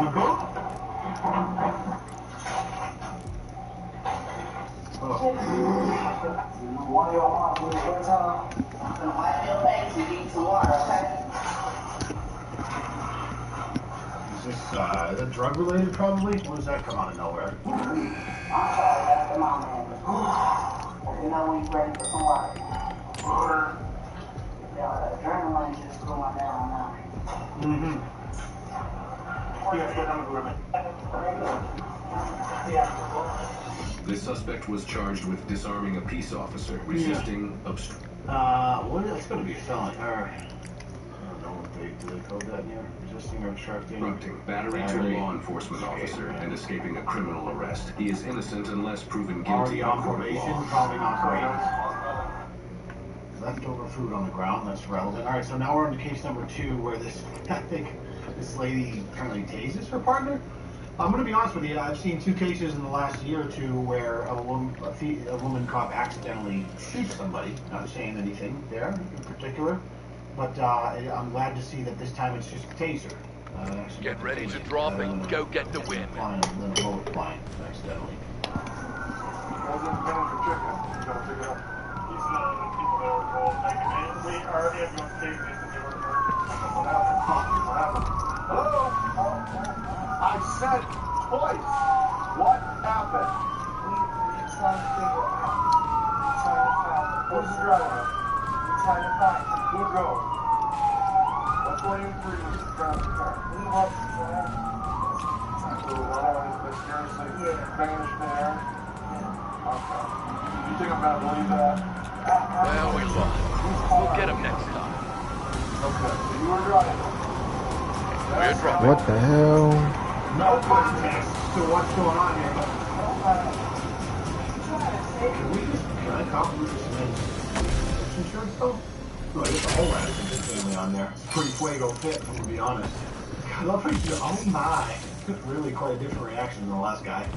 You boat? One of y'all want to do it one time? I feel like you need some water, okay? Is this drug related probably? When does that come out of nowhere? I'm sorry, that's the mom man. You know when you're ready for some water. The adrenaline just going down now. Mm-hmm. The suspect was charged with disarming a peace officer, resisting obstruction. What? It's going to be a felony. Or I don't know what do they call that here? Resisting or obstructing. Battery to a law enforcement officer and escaping a criminal arrest. He is innocent unless proven guilty on in court of probation, law. probably not great. Leftover food on the ground, that's relevant. Alright, so now we're on to case number 2 where this, I think, this lady apparently tases her partner. I'm going to be honest with you, I've seen 2 cases in the last year or 2 where a woman cop accidentally shoots somebody. Not saying anything there in particular, but I'm glad to see that this time it's just a taser. Get ready to drop and go get the win. Then a bullet flying accidentally. Hello? I said twice. What happened? We're trying to figure it out. We're trying to find it. Who's the driver? We're trying to find it. Who drove? What's 23 was driving the car? He was driving. So one of them mysteriously vanished there? Okay. You think I'm going to believe that? Well, we lost. We'll get him next time. Okay. So you were driving. We're dropping. What the hell? No context to what's going on here, but can I compliment this man's insurance though? No, there's a whole lot of family on there. It's a pretty fuego fit, if I'm gonna be honest. God, I pretty good. Oh my. Really quite a different reaction than the last guy.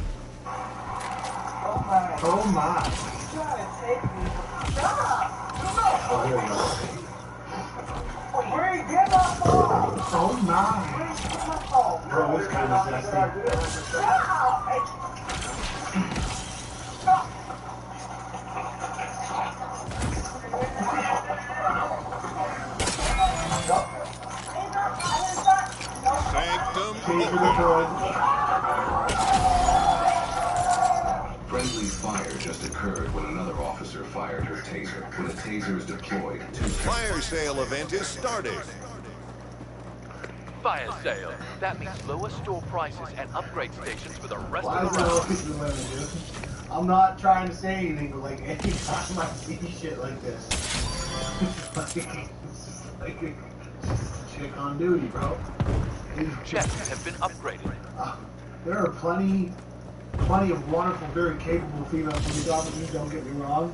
Oh my. Oh, here we go. Oh my. Bro, this kind of nasty. Sanctum Friendly fire just occurred when another officer fired her taser. When the taser is deployed, 2 seconds. fire sale event is starting. Fire sale. That means lower store prices and upgrade stations for the rest Why of is the that round. what people want to do? I'm not trying to say anything, but like anytime I see shit like this, it's just like it's just a chick on duty, bro. Jets have been upgraded. There are plenty of wonderful, very capable female police officers, don't get me wrong,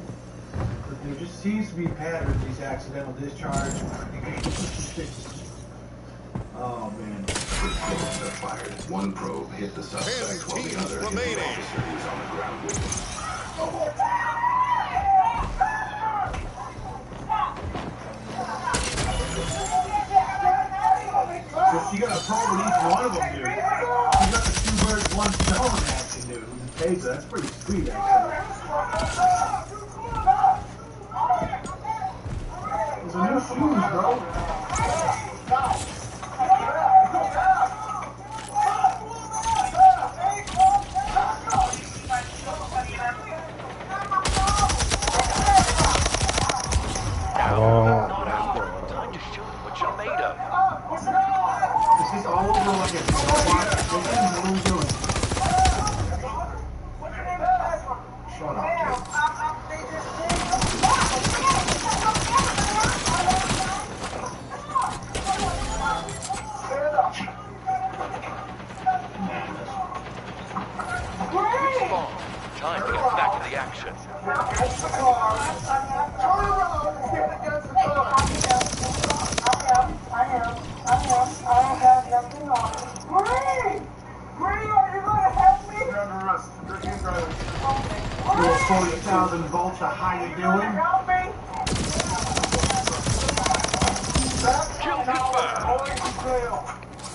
but there just seems to be patterns, these accidental discharge. Oh man. 3 bullets are fired. 1 probe hit the suspect while the other hit the officer who was on the ground with him. But you got a probe with each one of them, dude. You got the 2 birds, 1 stone action, dude. Hey, that's pretty sweet, actually. Those are new shoes, bro. Time to show them what you're made of. This is all over like a what are we doing? Shut up, Time to get back to the action. Little 40,000 volts, how you doing? Kill confirmed.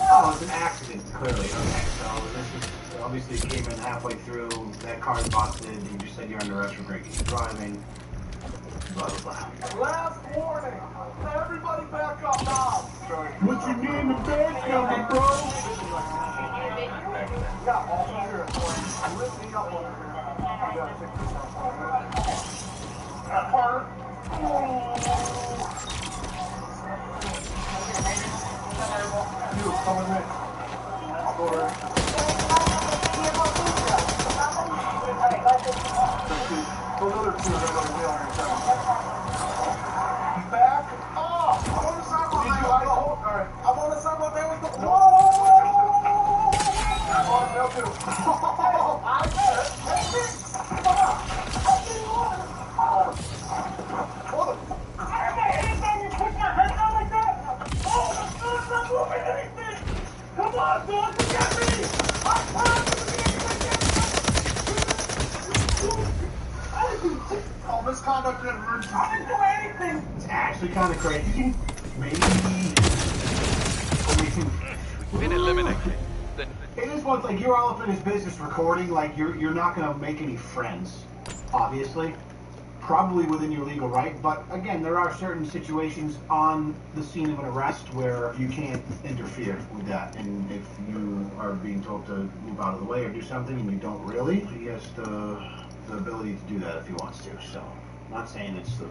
Oh, it's an accident, clearly. Okay, so this is obviously came in halfway through. That car's busted. You just said you're under arrest for drinking and driving. blah, blah, blah. Last warning. Everybody back up now. What you need in the bed coming, bro? Yeah, all here. I'm lifting up over here. I gotta take this out. Carter. You, come with me. I'll go there. Those other two are going to be on your side. Back off! I'm on the sidewalk. Did you go? Alright. I'm on the sidewalk there with the. Whoa! I'm on now too. I said, hey, come on. Anytime you put your head down like that, oh, I'm not moving anything. Come on, dog, look at me. I'm oh, misconduct in an emergency. I didn't do anything. It's actually kind of crazy. Maybe we can. Been eliminated. Then It is one thing. You're all up in his business recording. Like you're not gonna make any friends, obviously. Probably within your legal right, but again, there are certain situations on the scene of an arrest where you can't interfere with that. And if you are being told to move out of the way or do something and you don't really, he has the ability to do that if he wants to. So, I'm not saying it's the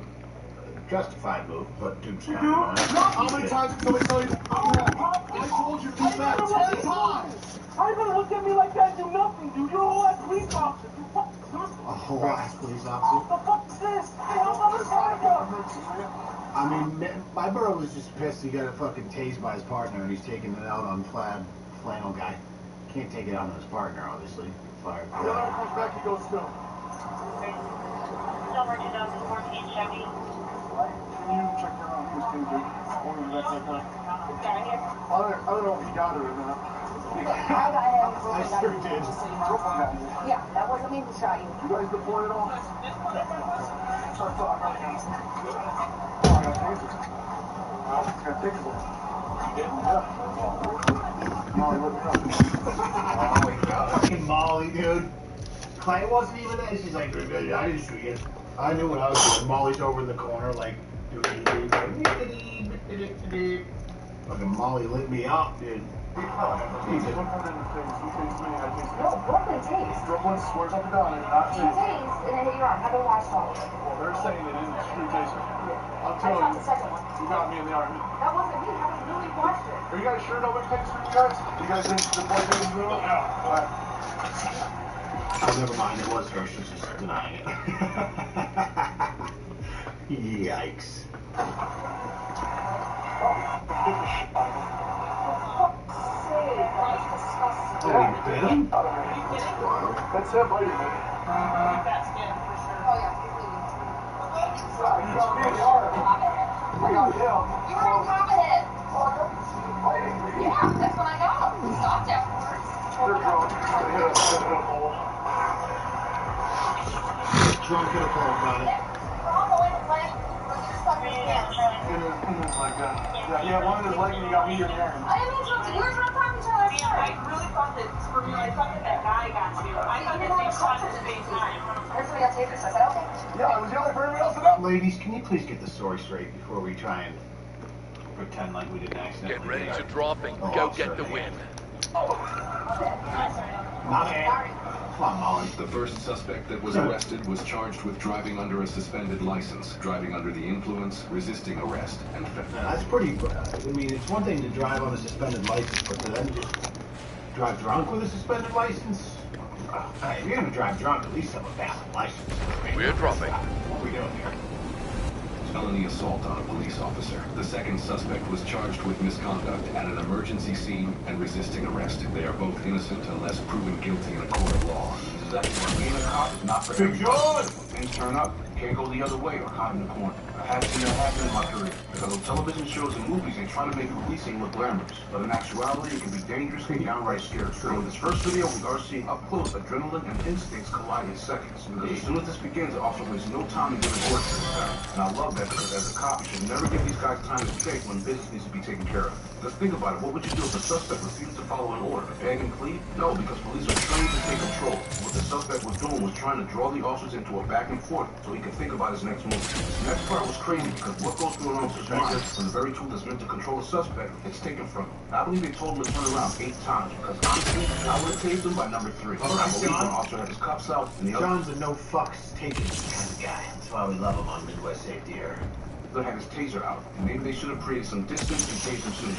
justified move, but Duke's kind of how many times can somebody tell you? I told you to do that 10 times. How you gonna look at me like that and do nothing, dude? You're a whole ass police officer. You fucking a whole ass police officer. What the fuck is this? Hey, I'm on the sidewalk. I mean, my bro was just pissed he got fucking tased by his partner and he's taking it out on flannel guy. Can't take it out on his partner, obviously. Fired. When he comes back, he goes still. Number 2014 Chevy. Can you check her out? Who's going to do? One of the next like that. I don't know if he got her or not. I sure did. Yeah, that wasn't me who shot you. You guys deploy it all? Oh, I got tasers. Well, it's going to take a little. Yeah. Molly, let me know. Oh my god. Fucking Molly, dude. Clay wasn't even there. She's like, I didn't shoot you. I knew what I was doing. Molly's over in the corner, like, doing the fucking Molly lit me up, dude. He's one in the face. He tased me. I tased him. No, Brooklyn tased. Brooklyn swears up and down and not She me. tased and then hit your arm. Have a watch all. Well, they're saying it isn't a true taser. I'm I telling shot you, the second one. you got me in the army. That wasn't me. I really watched it. Are you guys sure nobody takes for you guys? You guys didn't deploy tasers at all? No. Alright. Oh, never mind. It was her. She's just denying it. Yikes. Oh, you bit him? That's him biting me. That's him for sure. Oh, yeah. You got me in the arm. I got him. You were on top of him. Yeah, that's when I got him. He stopped afterwards. They're drunk. They hit a hole. Drunk in a pole, got it. In his leg, yeah, one in his leg and you got me in the arm. I didn't mean to. You were trying to talk to each other. I really thought that for me, I thought that guy got you. I thought that they shot at the same time. Everybody got tasers, so I said, okay. Yeah, I was yelling for everybody else to know. Ladies, can you please get the story straight before we try and pretend like we didn't accidentally get ready hit to our drop and go get the win. Not hand. Come on, Molly. The first suspect that was arrested was charged with driving under a suspended license, driving under the influence, resisting arrest, and theft. That's pretty. I mean, it's one thing to drive on a suspended license, but to then just drive drunk with a suspended license? Hey, if you're gonna drive drunk, at least have a valid license. We're dropping. What are we doing here? Felony assault on a police officer. The second suspect was charged with misconduct at an emergency scene and resisting arrest. They are both innocent unless proven guilty in a court of law. This is actually where being a cop is not for everyone. Things turn up. You can't go the other way or hide in the corner. I have seen that happen in my career. Because on television shows and movies, they try to make policing look glamorous. But in actuality, it can be dangerous and downright scary. So in this first video, we are seeing up close adrenaline and instincts collide in seconds. Because as soon as this begins, the officer wastes no time in giving orders to this guy. And I love that because as a cop, you should never give these guys time to think when business needs to be taken care of. Just think about it. What would you do if the suspect refused to follow an order? Beg and plead? No, because police are trained to take control. What the suspect was doing was trying to draw the officers into a back and forth so he could think about his next move. This next part was crazy because what goes through an officer's mind when the very tool that's meant to control a suspect gets taken from him. I believe they told him to turn around 8 times because honestly, I would have tased him by number 3. I believe when the officer had his cuffs out and the other... John's a no fucks taken kind of guy. That's why we love him on Midwest Safety Air. Had his taser out, and maybe they should have created some distance and tased him sooner.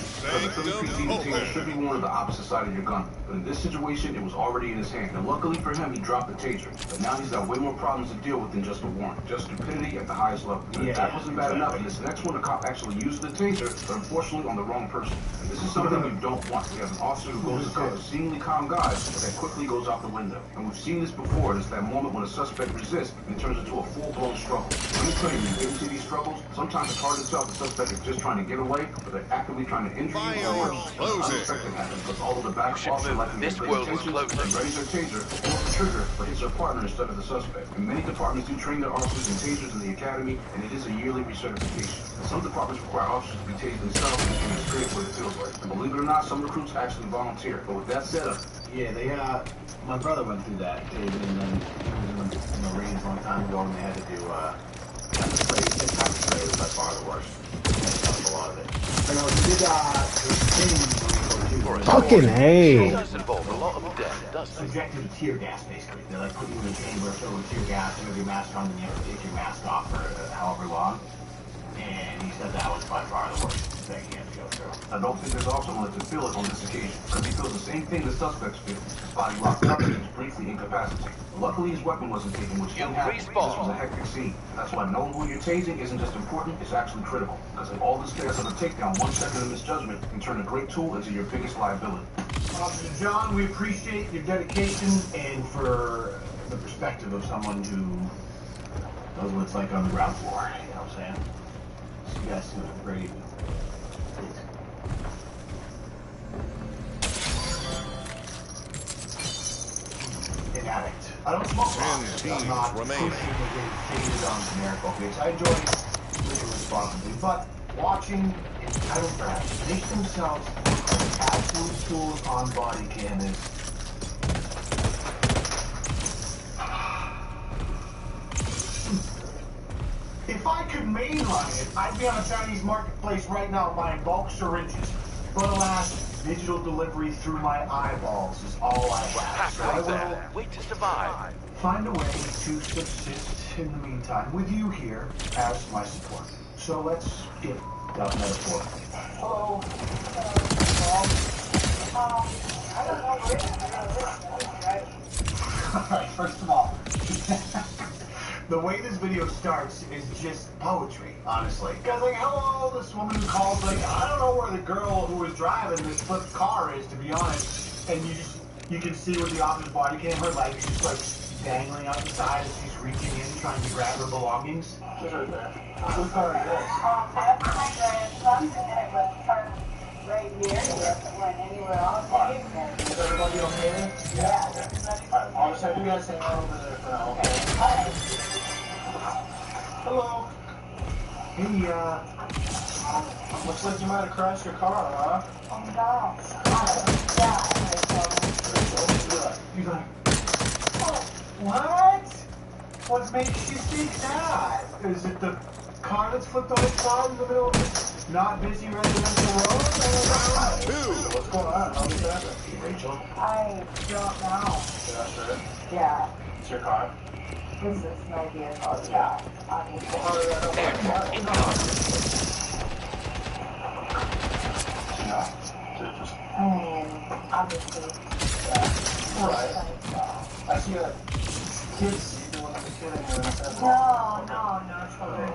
Because a 30 PC taser should be worn on the opposite side of your gun. But in this situation, it was already in his hand. And luckily for him, he dropped the taser. But now he's got way more problems to deal with than just a warrant. Just stupidity at the highest level. And if that wasn't bad enough, in this next one, the cop actually used the taser, but unfortunately on the wrong person. And this is something you don't want. We have an officer who goes to cover a seemingly calm guy, but that quickly goes out the window. And we've seen this before, and it's that moment when a suspect resists, and it turns into a full-blown struggle. Let me tell you, when you get into these struggles, sometimes it's hard to tell the suspect is just trying to get away, but they're actively trying to injure you or worse. Unexpected happens because all of the back officer likely get good intentions and ready their taser, pulls the trigger, but hits their partner instead of the suspect. And many departments do train their officers in tasers in the academy, and it is a yearly recertification. And some departments require officers to be tased themselves and can experience what it feels like. And believe it or not, some recruits actually volunteer. But with that said, yeah, they my brother went through that, and then he was in the Marines a long time ago, and they had to do spray was by far the worst. A lot of it. I know he did fucking A. Does involve a lot of death, doesn't it? Subjected to tear gas, basically. They like put you in a chamber filled with tear gas, you have your mask on, and you have to take your mask off for however long. And he said that was by far the worst thing he had to go through. I don't think there's also one that can feel it on this occasion, because he feels the same thing the suspects feel. His body locked up and he was briefly incapacitated. Luckily, his weapon wasn't taken, which didn't happen. This was a hectic scene. That's why knowing who you're tasing isn't just important, it's actually critical. Because in all this chaos of a takedown, 1 second of misjudgment can turn a great tool into your biggest liability. Officer John, we appreciate your dedication and for the perspective of someone who knows what it's like on the ground floor. You know what I'm saying? So you guys do a great evening. An addict. I don't smoke. 10 teams remain. On generic opiates. I enjoy living responsibly, but watching entitled brats make themselves absolute tools on body cam is. If I could mainline it, I'd be on a Chinese marketplace right now buying bulk syringes. But alas, digital delivery through my eyeballs is all I have. So I will wait to survive. Find a way to subsist in the meantime with you here as my support. So let's get that metaphor. Hello. I don't know where Alright, first of all, the way this video starts is just poetry, honestly. Because, like, hello, this woman who calls, like, I don't know where the girl who was driving this flipped car is, to be honest. And you can see with the officer's body cam, her leg is just, like, dangling out the side as she's reaching in, trying to grab her belongings. that's my grandson, and it was parked right here. It went anywhere else. Is everybody okay? Yeah. I'll just have you guys hang out over there for now, okay? Alright. Hello. Hey, looks like you might have crashed your car, huh? Oh my gosh. he's like, What? what makes you think that? Is it the car that's flipped on its side in the middle of this not busy residential road? What's going on? How did that happen? Rachel? I don't know. Yeah, sure. Yeah. It's your car. This is my vehicle. Yeah. Obviously. How did that happen? I mean, obviously. Right. I see a kid seat doing the kid in here. No, children.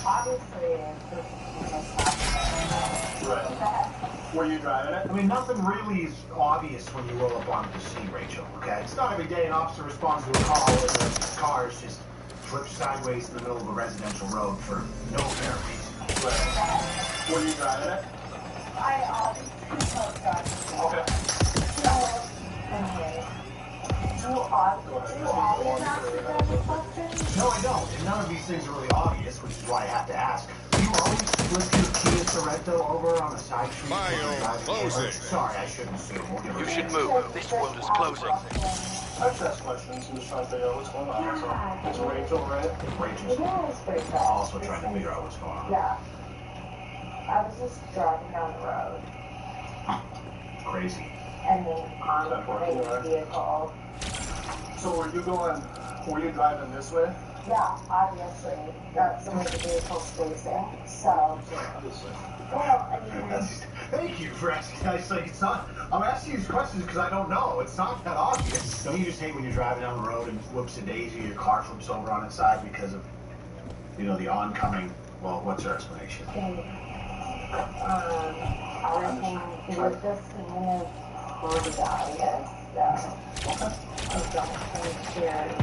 Obviously, this is Right. Were you driving it? I mean, nothing really is obvious when you roll up onto the scene, Rachel, okay? It's not every day an officer responds to a call and the car is just flipped sideways in the middle of a residential road for no apparent reason. Right. Were you driving it? Okay. Anyway. No, I don't. And none of these things are really obvious, which is why I have to ask. You were always flip your Kia Sorrento over on a side street? Closing. Sorry, I shouldn't assume. We'll give her You should a move. This world is closing. I just ask questions and just trying to figure out what's going on. So, it's Rachel, right? Rachel's also trying to figure out what's going on. Yeah. I was just driving down the road. Crazy. And then on the vehicle. So were you driving this way? Yeah, obviously. That's the way the vehicle's facing. So, well, I mean... Thank you for asking. It's not, I'm asking these questions because I don't know. It's not that obvious. Don't you just hate when you're driving down the road and whoops a daisy, your car flips over on its side because of, you know, the oncoming, well, what's your explanation? Everything, it was just kind of rebellious, so I don't think there's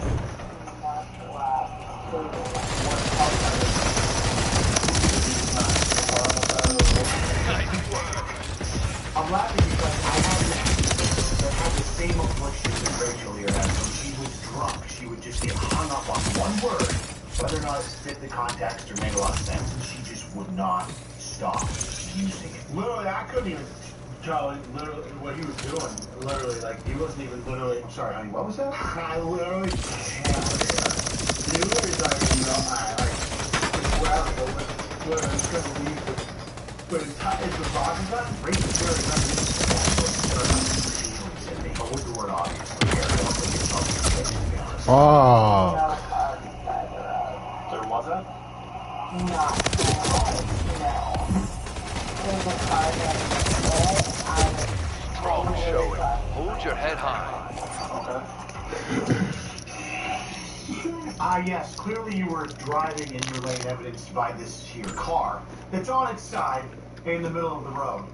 much left to I'm laughing because I had the same affliction that Rachel here had. When she was drunk, she would just get hung up on one word, whether or not it fit the context or made a lot of sense, and she just would not stop using it. Literally, I couldn't even tell literally what he was doing. Literally, like, he wasn't even literally, I'm sorry, honey, what was that? I literally can't. He literally like, you know, whatever, but I'm just gonna leave it. But it's the vodka gun, Rachel's very reminiscent of with the word obviously. Oh. There wasn't? not no. There's a car that Throttle showing. Hold your head high. Yes, clearly you were driving in your lane evidenced by this here car that's on its side in the middle of the road.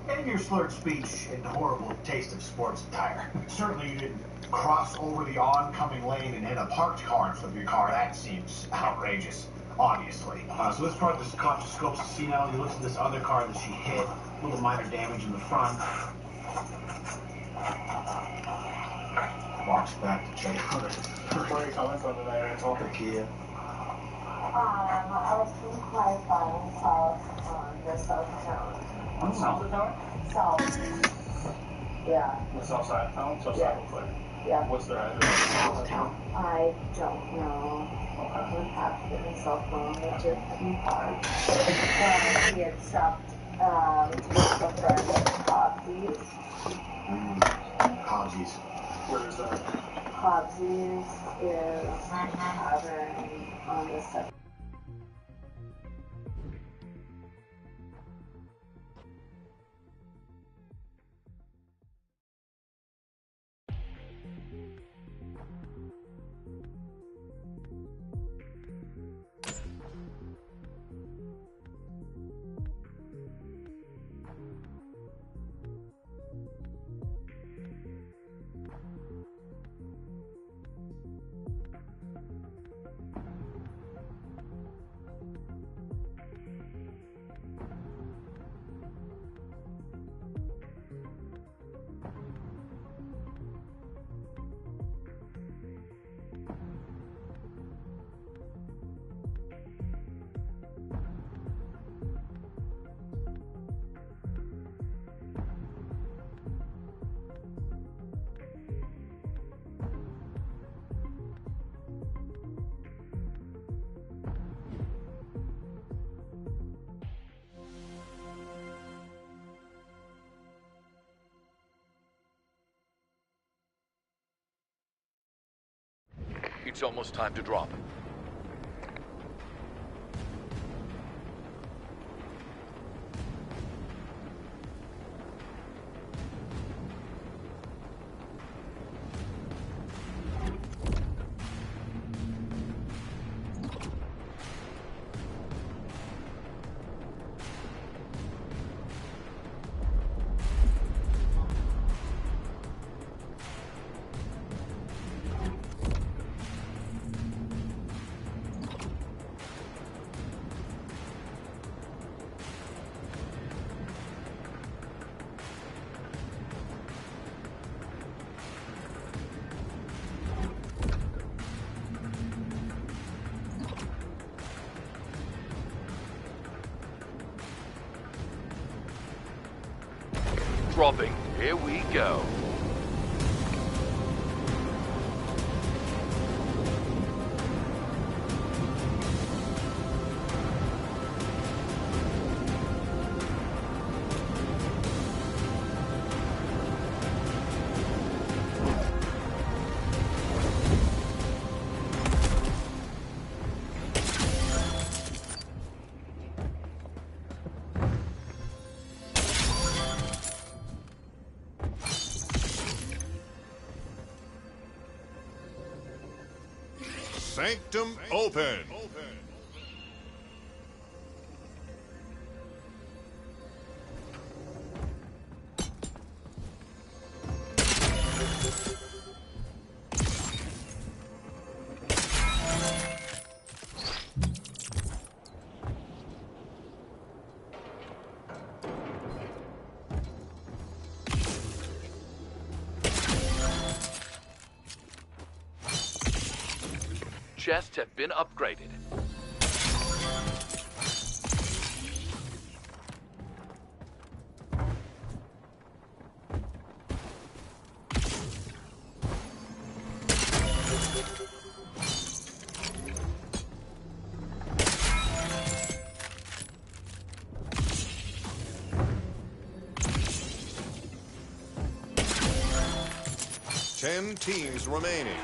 And your slurred speech and horrible taste of sports attire. Certainly you didn't cross over the oncoming lane and hit a parked car and flip your car. That seems outrageous, obviously. So this part of this cop scopes the scene out. He looks at this other car that she hit. A little minor damage in the front. Walks back to check out it. Where are you coming from tonight, Rachel? The Kia. I was being quiet by myself on the south of town. On south of town? South. Yeah. The south side of town? South side of Clear? Yeah. What's their address? South of town. I don't know. I would have to get myself wrong. It's just too hard. He had stopped to get some friends at Hobbsies. Hobbsies. Where is that? Hobbsies is a tavern on the second. It's almost time to drop. dropping. Here we go. Sanctum open. Chests have been upgraded. Ten teams remaining.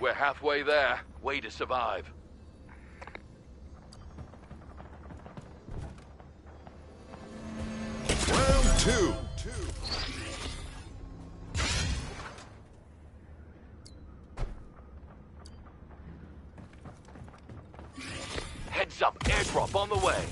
We're halfway there. Way to survive. Round two. Heads up, airdrop on the way.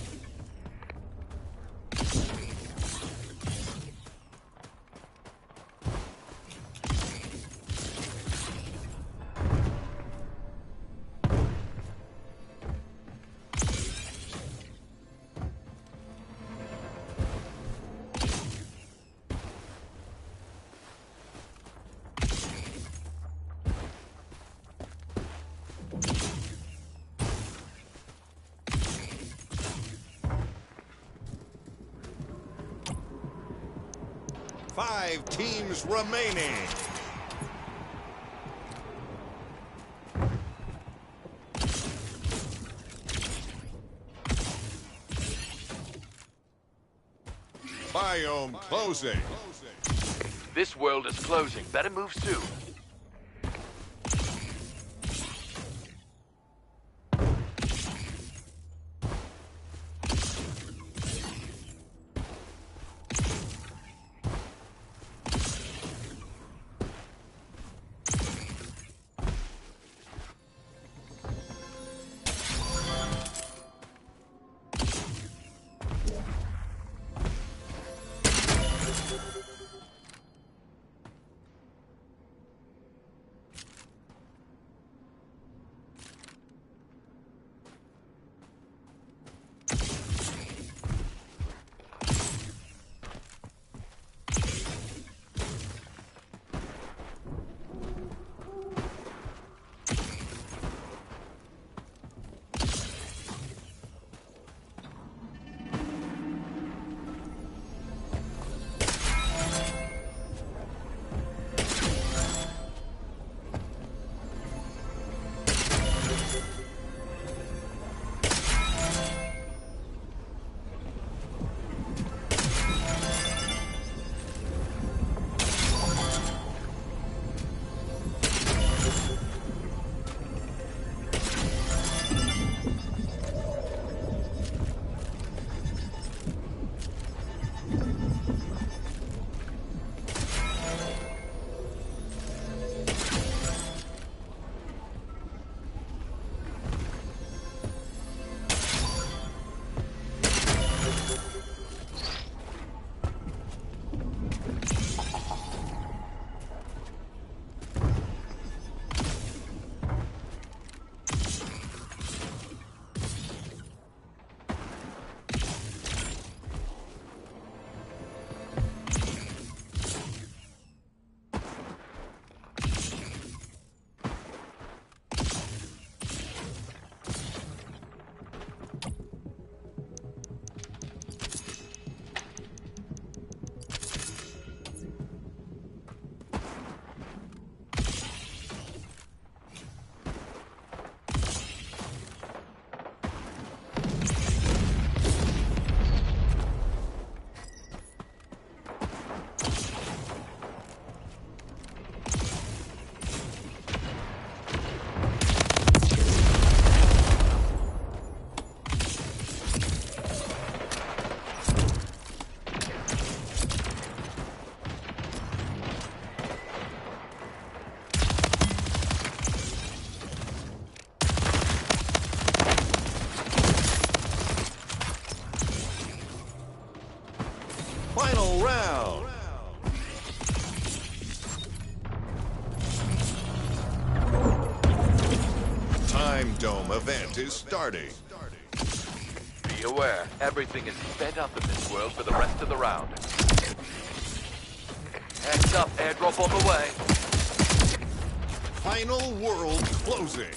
Five teams remaining. Biome closing. This world is closing. Better move soon. Final round. Time Dome event is starting. Be aware, everything is sped up in this world for the rest of the round. Heads up, airdrop on the way. Final world closing.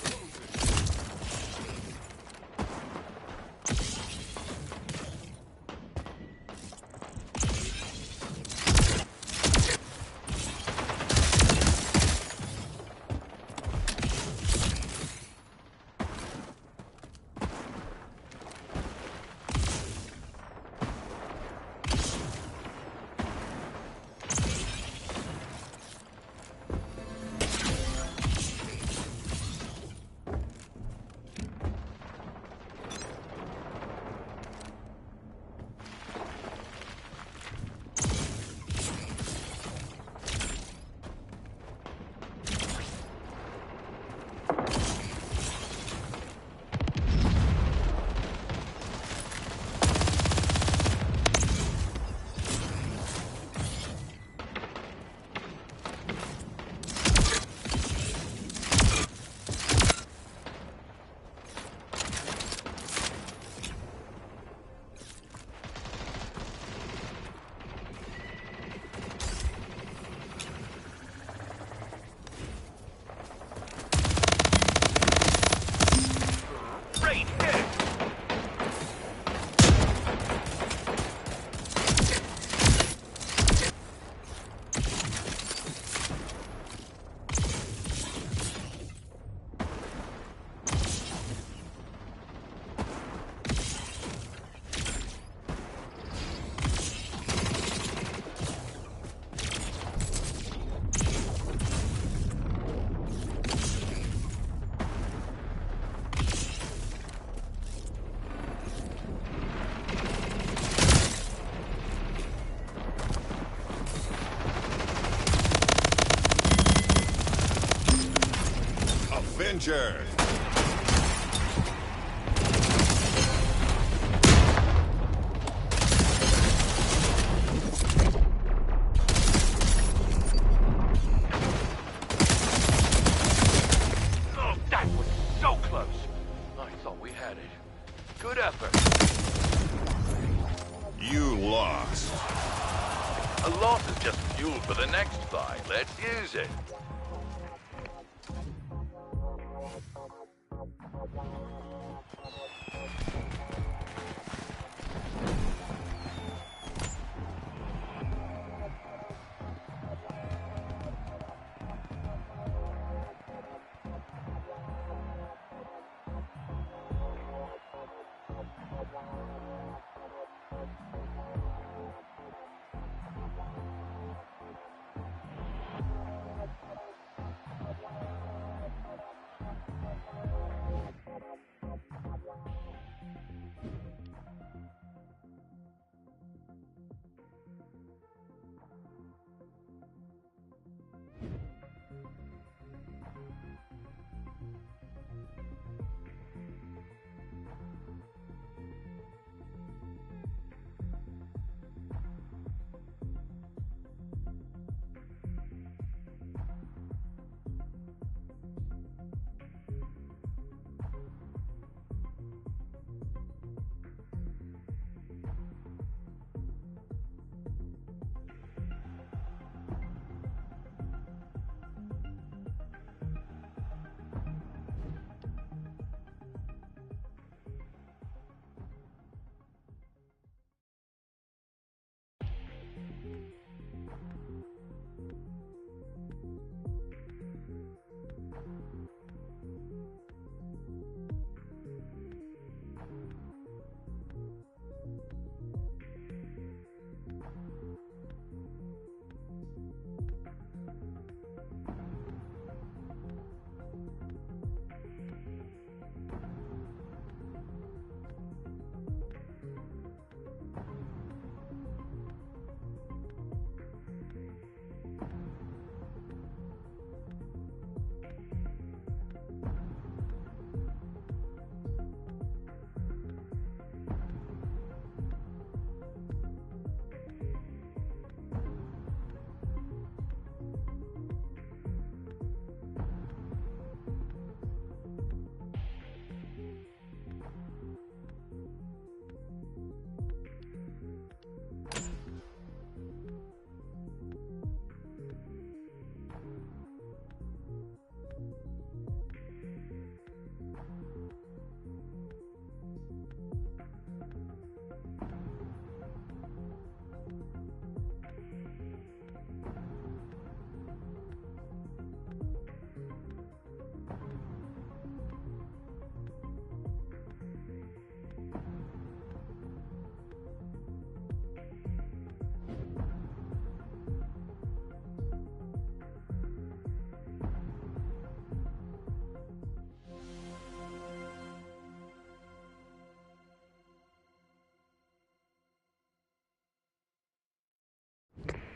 Danger! Oh, that was so close. I thought we had it. Good effort. You lost. A loss is just fuel for the next fight. Let's use it.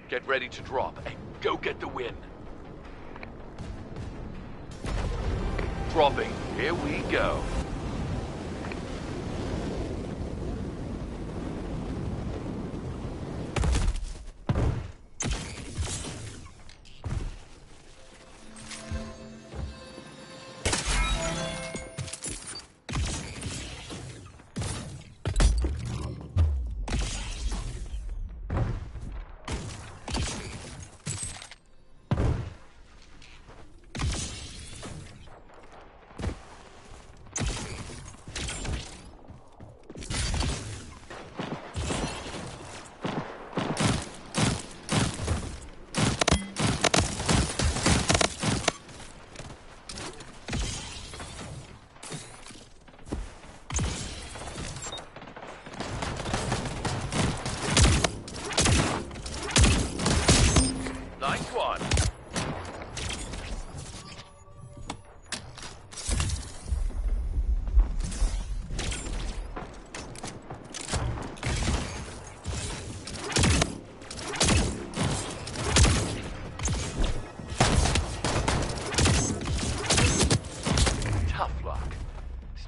Get ready to drop and go get the win. Dropping. Here we go.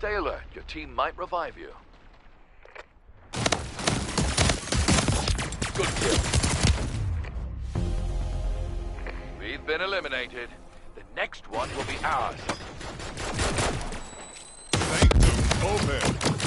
sailor. Your team might revive you. Good kill. We've been eliminated. The next one will be ours. Sanctum open.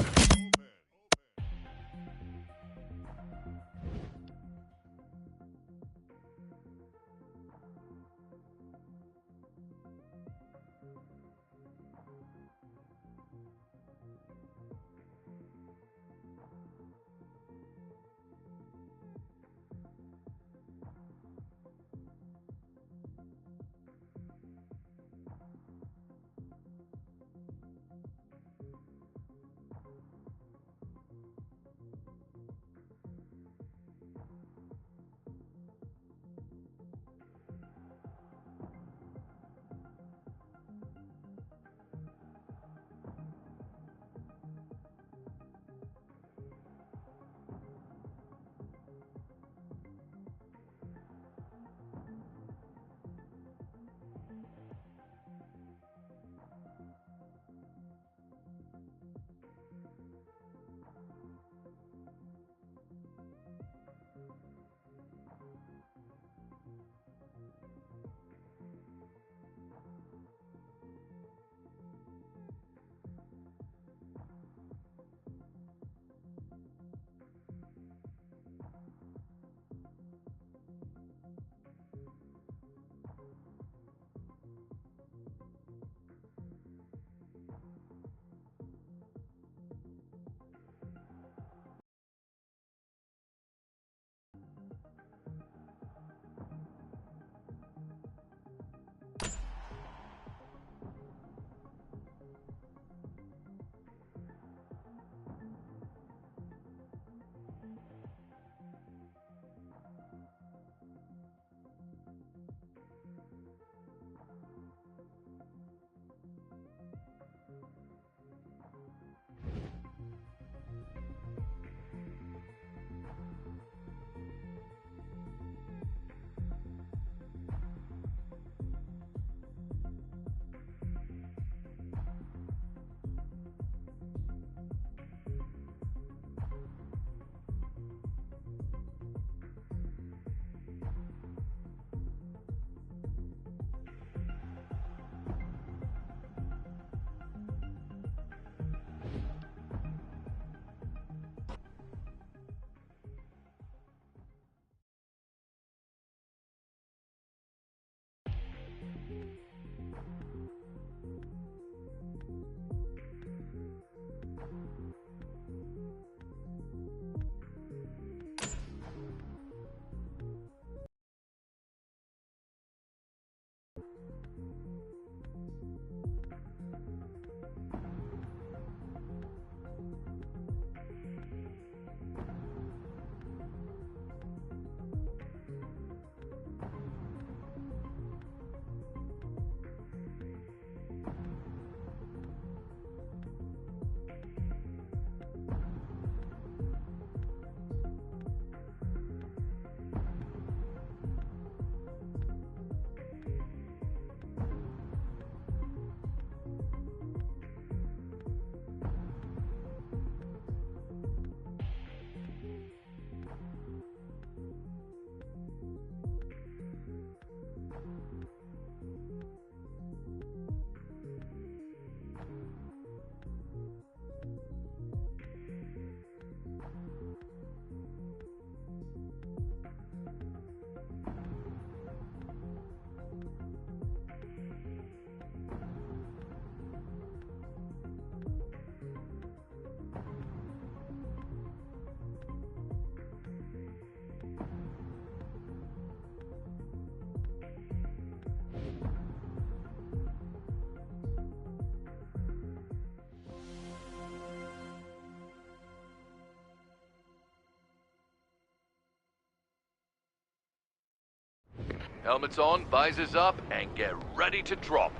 Helmets on, visors up, and get ready to drop.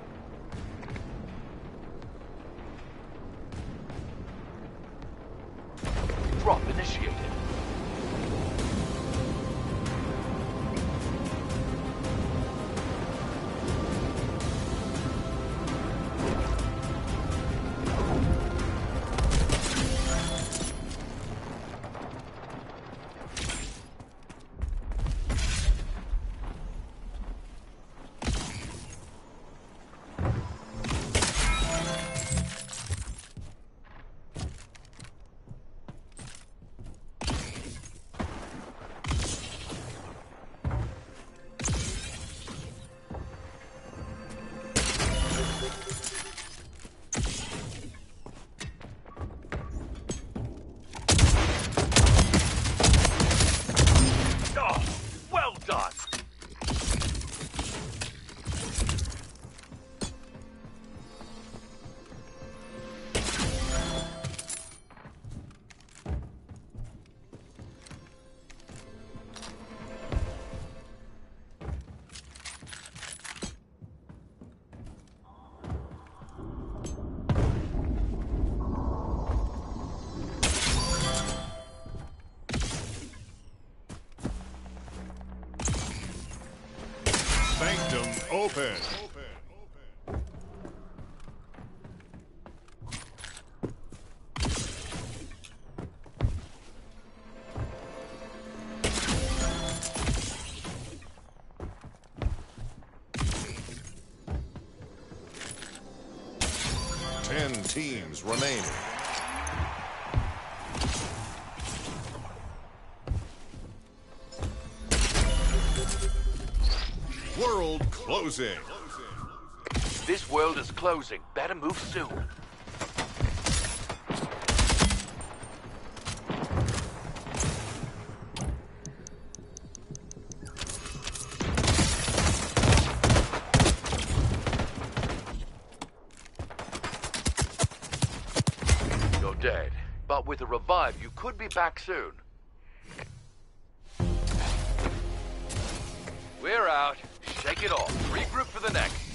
Drop initiated. Sanctum open. 10 teams remaining. World closing. This world is closing. Better move soon. You're dead. But with a revive, you could be back soon. We're out. Shake it off. Regroup for the next.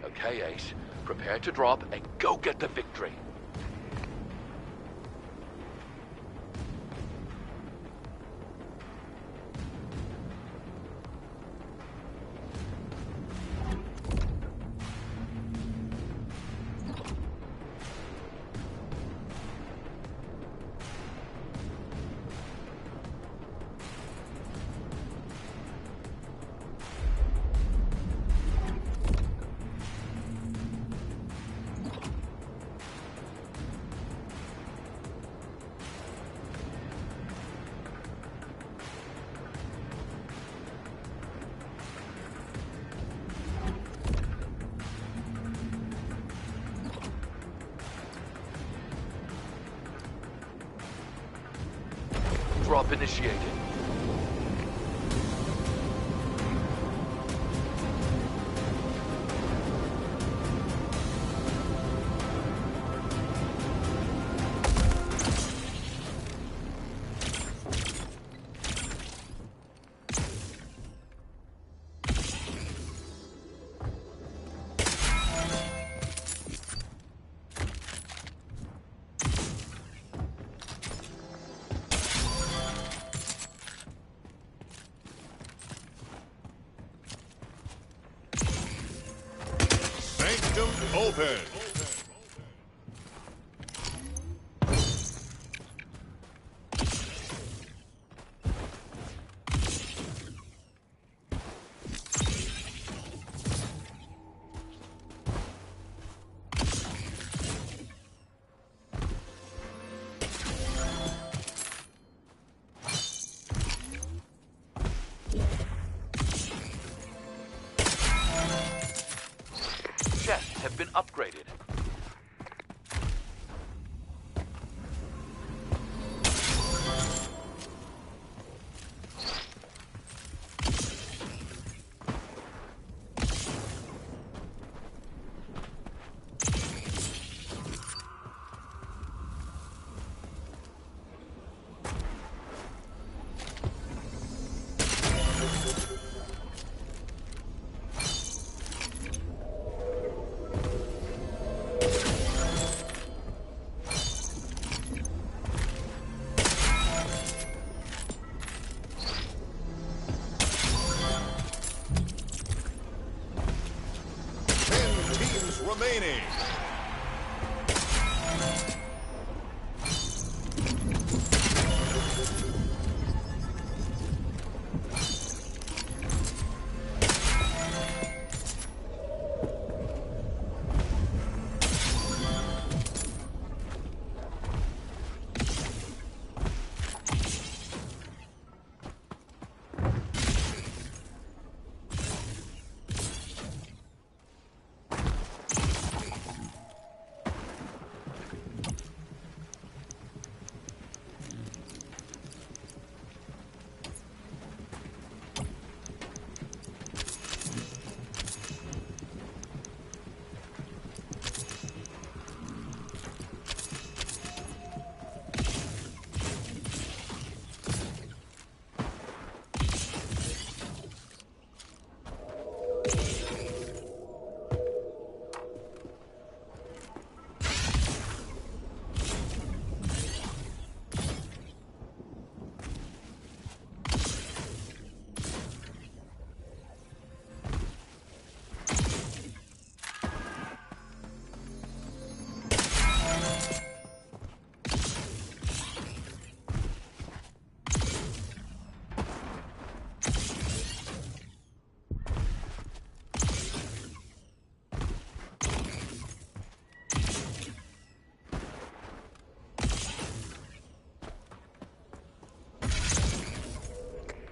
Okay, Ace. Prepare to drop and go get the victory. Drop initiated. Sanctum open. Chests have been upgraded. Remaining.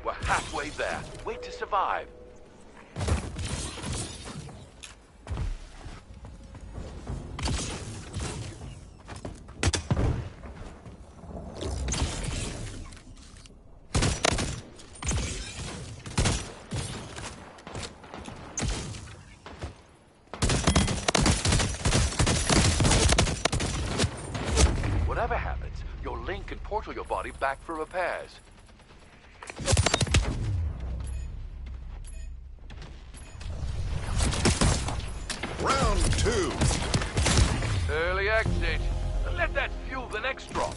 We're halfway there. Wait to survive. Whatever happens, your link can portal your body back for repairs. Round two. Early exit. Let that fuel the next drop.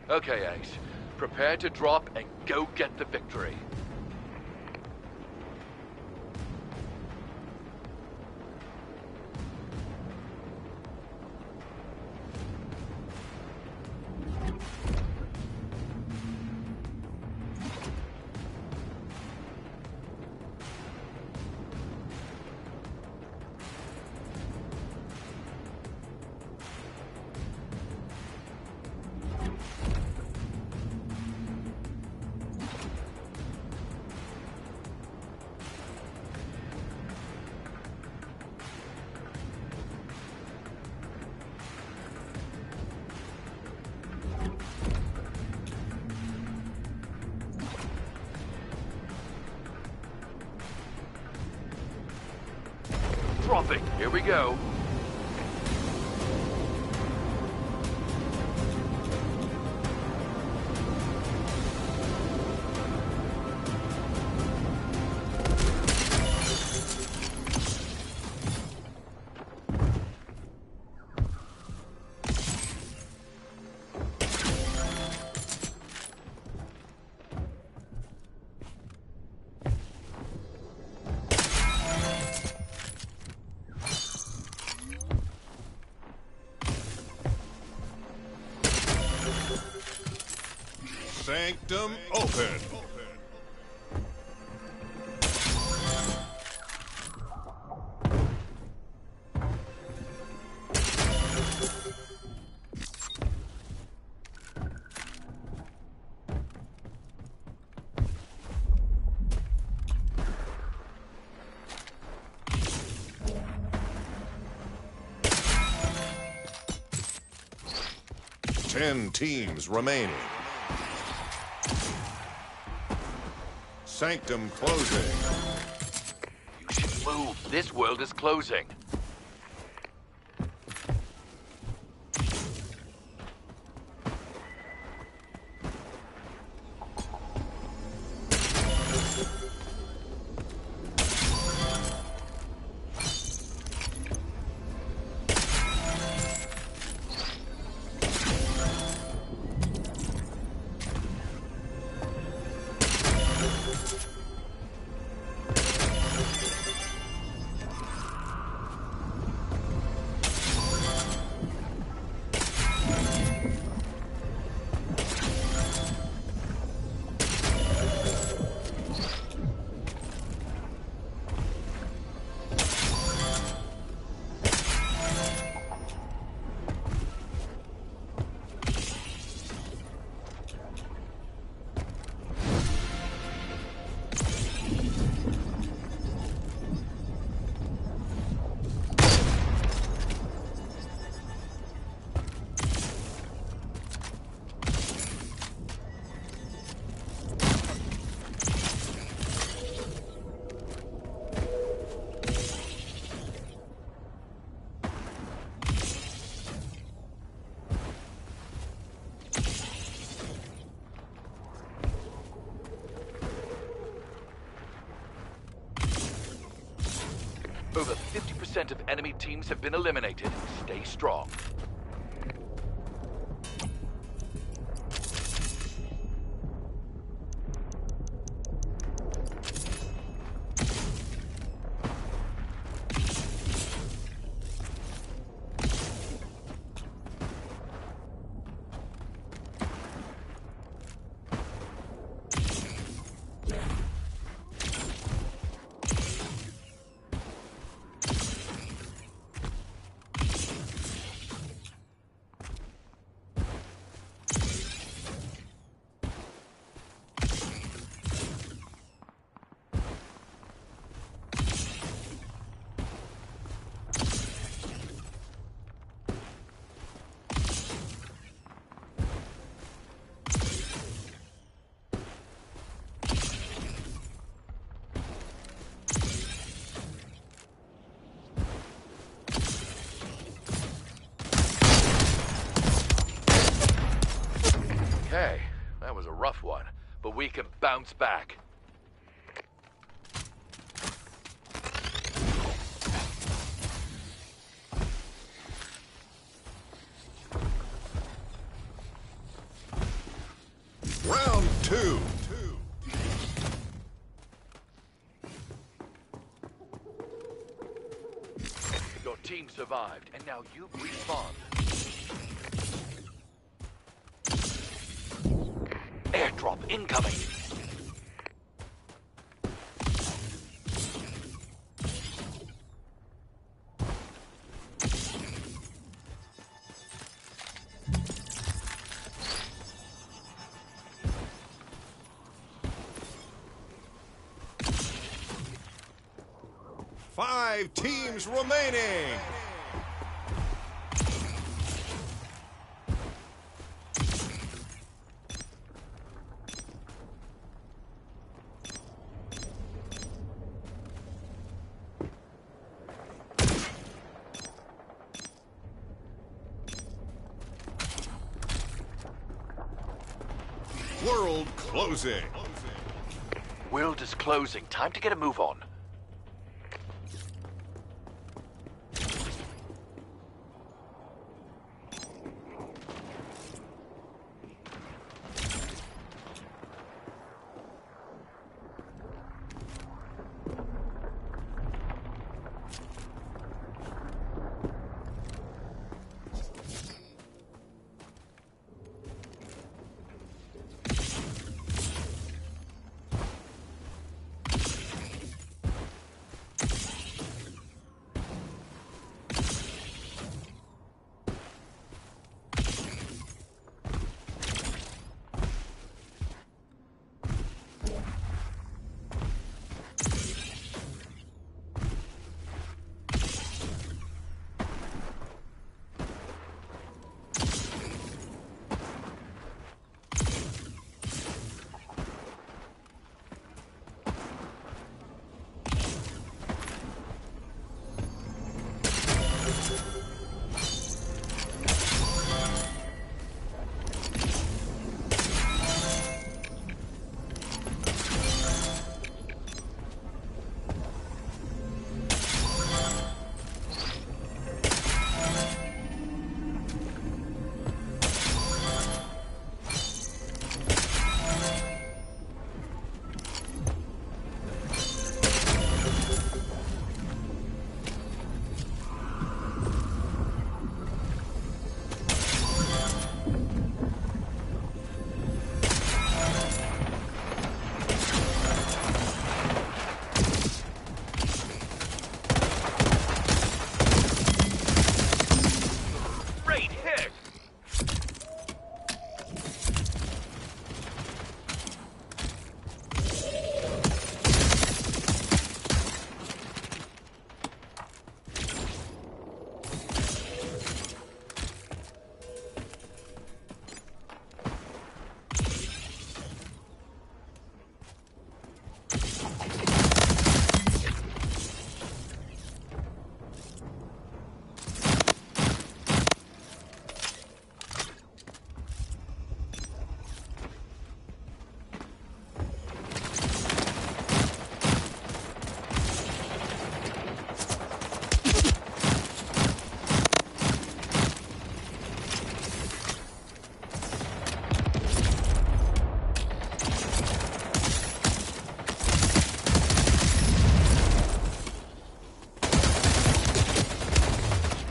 Okay, Ace. Prepare to drop and go get the victory. Dropping. Here we go. Sanctum open. Ten teams remaining. Sanctum closing. You should move. This world is closing. Over 50% of enemy teams have been eliminated. Stay strong. Okay, that was a rough one, but we can bounce back. team survived, and now you've respawned. Airdrop incoming. Five teams remaining. World closing. World is closing. Time to get a move on.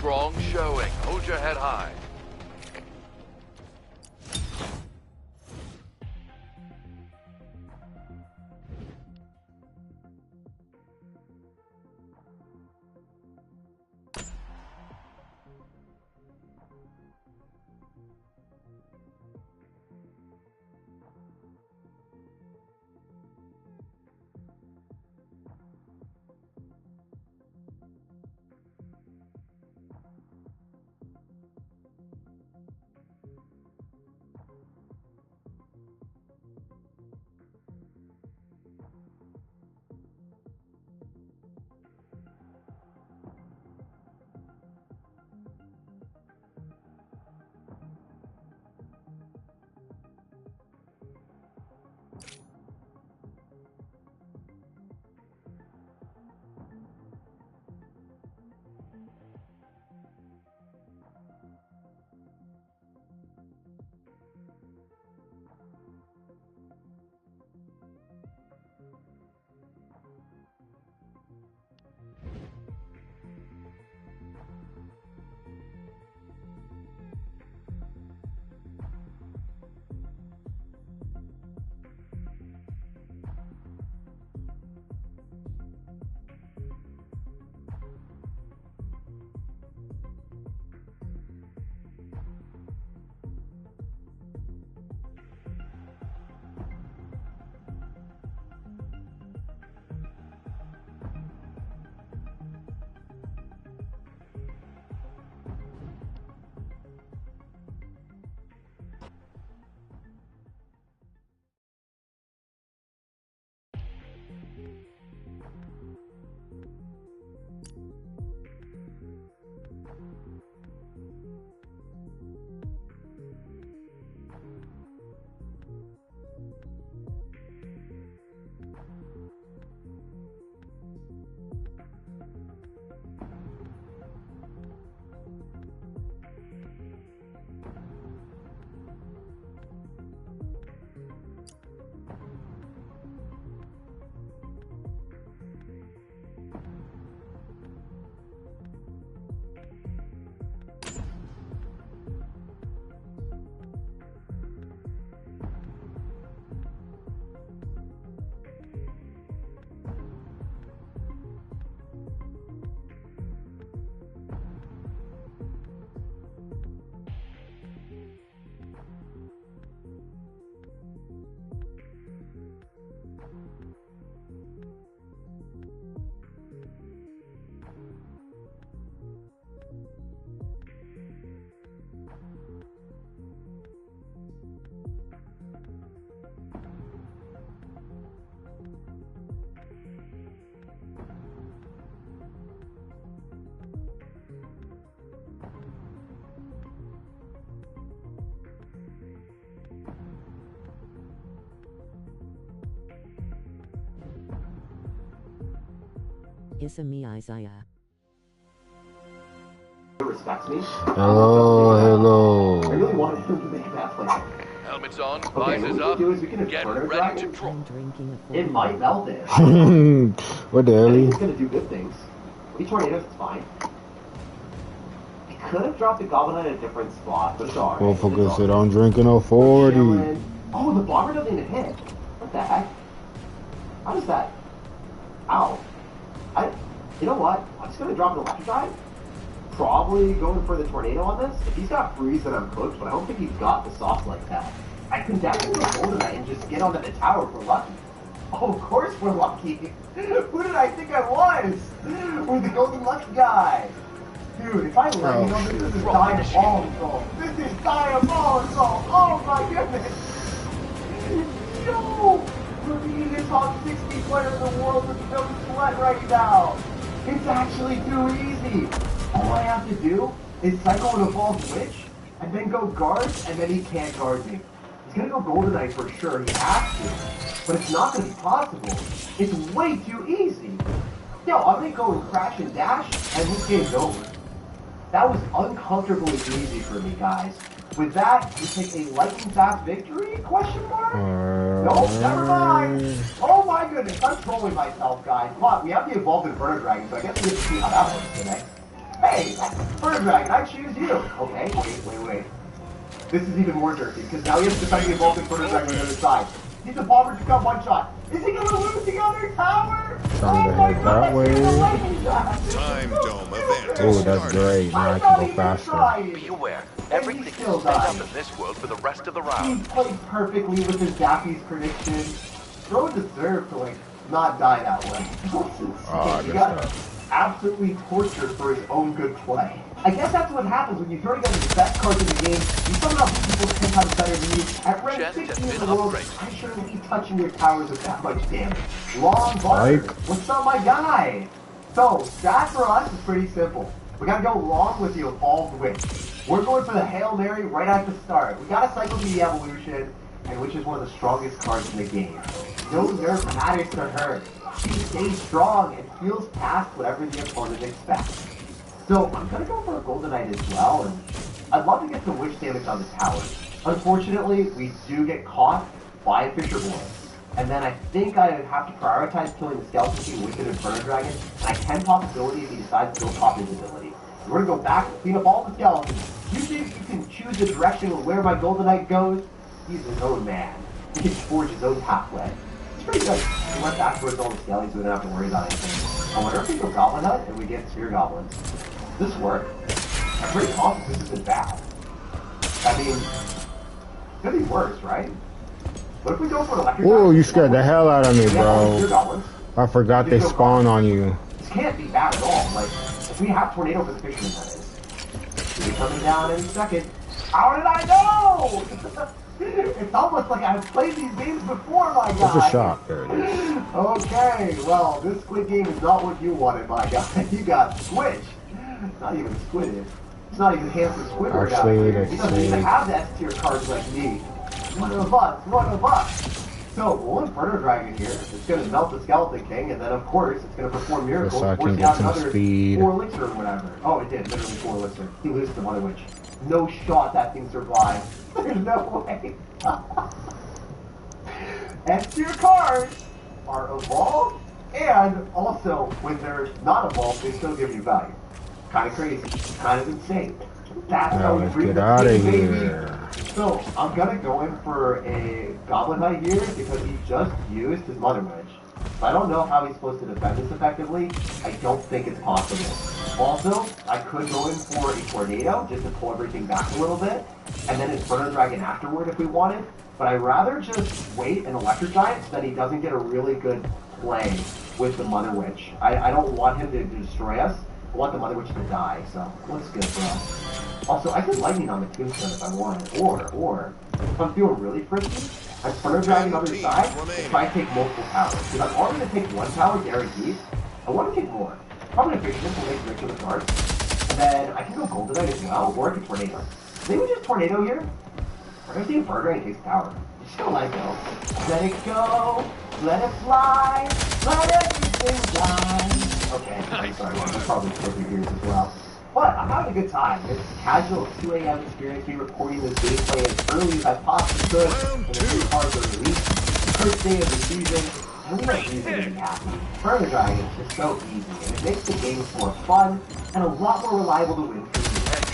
Strong showing. Hold your head high. It's me, Isaiah. Respects me. Hello. I really wanted him to make that play. Helmets on, Okay, visors what we up, do is we can get Inferno ready Dragon. to drop. It might melt it. What the I hell? think it's gonna do good things. These tornadoes, it's fine. I could have dropped the Goblin Knight at a different spot, but it's alright. Motherfucker said I'm drinking a 40. Oh, the bomber doesn't even hit. What the heck? How does that? Ow. You know what? I'm just gonna drop an Electrify. Probably going for the tornado on this. If he's got freeze, then I'm cooked, but I don't think he's got the sauce like that. I can definitely go Golden Knight and just get onto the tower if we're lucky. Oh, of course we're lucky. Who did I think I was? We're the Golden Lucky guy. Dude, if I let you know this is diabolical. This is diabolical. Oh my goodness. Yo! We're beating the top 60 player in the world with no sweat right now. It's actually too easy. All I have to do is cycle an Evolved Witch, and then go guard, and then he can't guard me. He's gonna go Golden Knight for sure, he has to. But it's not gonna be possible. It's way too easy. Yo, I'm gonna go and crash and dash, and this game's over. That was uncomfortably easy for me, guys. With that, we take a lightning fast victory? Question mark? Nope, never mind. Oh my goodness, I'm trolling myself, guys. Look, we have the Evolved Inferno Dragon, so I guess we get to see how that works today. Hey, Inferno Dragon, I choose you. Okay, wait. This is even more dirty, because now he has to defend the Evolved Inferno Dragon on the other side. He's a bomber to come one shot. Is he gonna lose the other tower? Trying to head that way. Time dome event. Oh, that's great. Now I can go faster. Be aware, everything is set up in this world for the rest of the He round. played perfectly with his Daffy's prediction. Bro deserved to, not die that way. He got absolutely tortured for his own good play. I guess that's what happens when you throw together the best cards in the game. You somehow beat people 10 times better than you. At rank 16 in the world, I shouldn't be touching your towers with that much damage. Long bar. What's up, my guy? So, strat for us is pretty simple. We gotta go long with the Evolved Witch. We're going for the Hail Mary right at the start. We gotta cycle through the evolution, and which is one of the strongest cards in the game. No nerf matters to her. She stays strong and feels past whatever the opponent expects. So I'm gonna go for a Golden Knight as well, and I'd love to get some witch damage on the tower. Unfortunately, we do get caught by a Fisher Boy. And then I think I have to prioritize killing the Skeleton King with an Inferno Dragon, and I can possibility if he decides to go pop his ability. We're gonna go back and clean up all the skeletons. You think you can choose the direction of where my Golden Knight goes? He's his own man. He can forge his own pathway. It's pretty good. We went back towards all the skellies, so we don't have to worry about anything. I wonder if we go Goblin Hut and we get Spear Goblins. This work? I'm pretty confident this isn't bad. I mean, it could be worse, right? What if we go for an Electric Whoa, Dragon? you scared the hell out of me, bro. Spear Goblins. I forgot they spawn on you. This can't be bad at all. Like, if we have Tornado for the Fisherman, that is. He'll be coming down in a second. How did I know? It's almost like I've played these games before, my guy. What's a shot? There it is. Okay, well, this Squid game is not what you wanted, my guy. You got Squid. It's not even Squid. It's not even handsome Squidward out here. He doesn't even have S tier cards like me. One of us. So, we'll Inferno Dragon here. It's going to melt the Skeleton King, and then, of course, it's going to perform miracles. So I can get some speed. 4 elixir or whatever. Oh, it did. Literally 4 elixir. He loses the Mother Witch. No shot that thing survived. There's no way. S tier cards are evolved, and also, when they're not evolved, they still give you value. Kind of crazy. Kind of insane. That's how we bring get the out of baby. here. So, I'm gonna go in for a Goblin Knight here because he just used his Mother Witch. So I don't know how he's supposed to defend this effectively. I don't think it's possible. Also, I could go in for a Tornado just to pull everything back a little bit, and then Inferno Dragon afterward if we wanted. But I'd rather just wait and Electric Giant so that he doesn't get a really good play with the Mother Witch. I don't want him to destroy us. I want the Mother Witch to die, so looks good for us. Also, I could Lightning on the Tombstone if I wanted, or if I'm feeling really frisky, I Inferno Dragon on the other side if I take multiple towers. Because I'm already going to take 1 tower guaranteed. I want to take more. I'm going to fix this and make rich with the cards. And then I can go Golden Knight as well, or I can Tornado. Maybe just Tornado here. We're going to see Inferno Dragon takes tower. Just gonna let it go. Let it go. Let it fly. Let everything die. Okay, I'm sorry, I'm probably flipping gears as well. But I'm having a good time. It's casual 2 a.m. experience, me recording this gameplay as early as I possibly could, and the new cards are released. First day of the season, and we have reason to be happy. Further Dragon is just so easy, and it makes the games more fun, and a lot more reliable to win for you.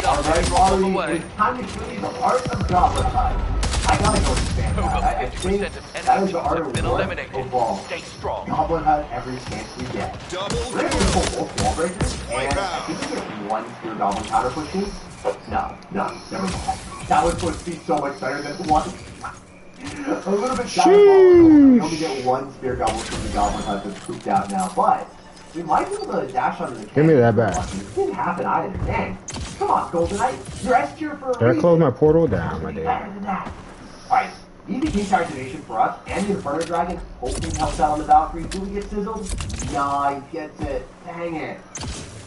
Alright, Laurie, it's time to show you the art of Goblin Hunt. I gotta go expand that. I think that is the art of war evolved. Goblin Hunt every chance we get. We're gonna pull both wall breakers, and I think we get one spear goblin counter pushing. No, never mind. That was supposed to be so much better than one. A little bit diabolical. We only get one spear goblin from the Goblin Hunt that's pooped out now, but we might be able to dash onto the cannon. Give me that back. It didn't happen either. Dang. Come on, Golden Knight. You're S tier for a reason. Did I close my portal down? I did. Better than that. Alright, easy case activation for us and the Inferno Dragon. Hopefully helps out on the Valkyrie. Do we get sizzled? Nah, he gets it. Dang it.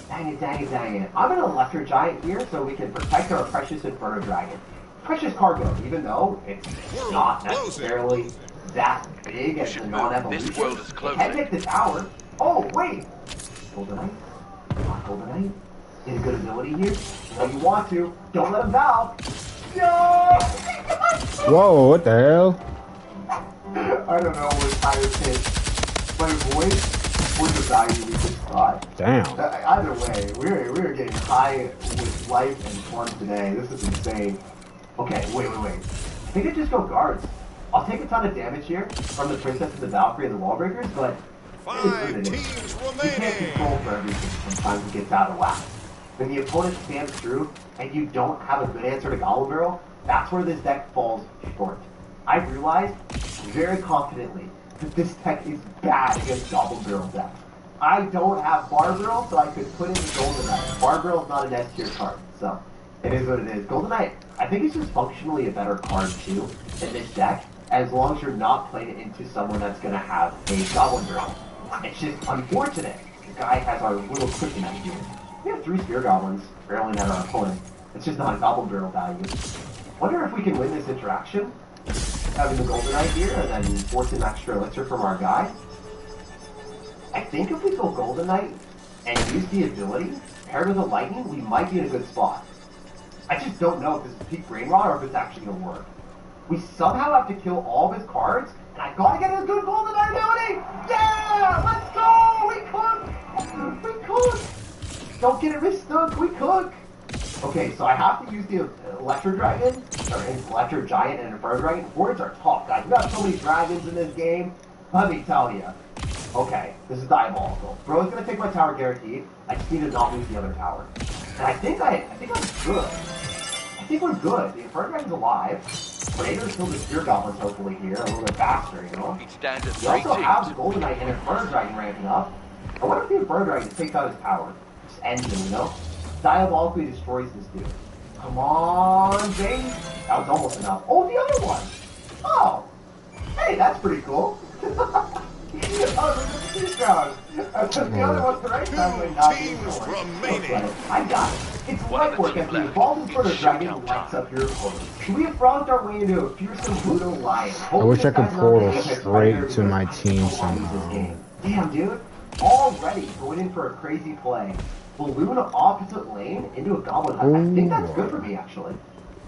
Dang it. I'm an Electro Giant here so we can protect our precious Inferno Dragon. Precious cargo, even though it's not necessarily that big as the non-evolution. This world is closing. Can hit the tower. Oh, wait. Golden Knight. Come on, Golden Knight. Get a good ability here. No, you want to. Don't let him valve. No! Whoa, what the hell? I don't know what higher pitch. My voice or the value we just got. Damn. Either way, we're getting high with life and fun today. This is insane. Okay, wait. I think I just go guards. I'll take a ton of damage here from the Princess and the Valkyrie and the Wall Breakers, but Five teams remaining. You can't control for everything. Sometimes it gets out of whack. When the opponent stands through and you don't have a good answer to Goblin Barrel, that's where this deck falls short. I realized very confidently that this deck is bad against Goblin Barrel decks. I don't have Bar Barrel, so I could put in the Golden Knight. Bar Barrel is not an S tier card, so it is what it is. Golden Knight, I think it's just functionally a better card too in this deck, as long as you're not playing it into someone that's going to have a Goblin Barrel. It's just unfortunate. The guy has our little kryptonite here. We have 3 Spear Goblins barreling at our opponent. It's just not a Goblin Barrel value. Wonder if we can win this interaction, having the Golden Knight here, and then force an extra elixir from our guy. I think if we go Golden Knight and use the ability, paired with the Lightning, we might be in a good spot. I just don't know if this is peak Brain Rot or if it's actually going to work. We somehow have to kill all of his cards, and I gotta get a good Golden Knight ability! Yeah! Let's go! We cook! Don't get it mistook, we cook! Okay, so I have to use the Electro Dragon, or Electro Giant and Inferno Dragon. Words are tough, guys. We got so many dragons in this game. Let me tell you. Okay, this is diabolical. Bro's gonna take my tower guaranteed. I just need to not lose the other tower. And I think I'm good. I think we're good. The Inferno Dragon's alive. Raiders still the Spear Goblins hopefully here, a little bit faster, you know? We also have the Golden Knight and Inferno Dragon ramping up. I wonder if the Inferno Dragon takes out his power. Just ends him, you know? Diabolically destroys this dude. Come on, James. That was almost enough. Oh, the other one. Oh. Hey, that's pretty cool. Oh, there's a crowd. The other one's the right side. Teams remaining. I got it. It's light work as the evolved Inferno Dragon lights up your opponent. We have frothed our way into a fearsome Pluto Lion. I wish I could portal straight to my team somehow. Damn, dude. Already going in for a crazy play. Balloon opposite lane into a Goblin Hunt. I think that's good for me, actually.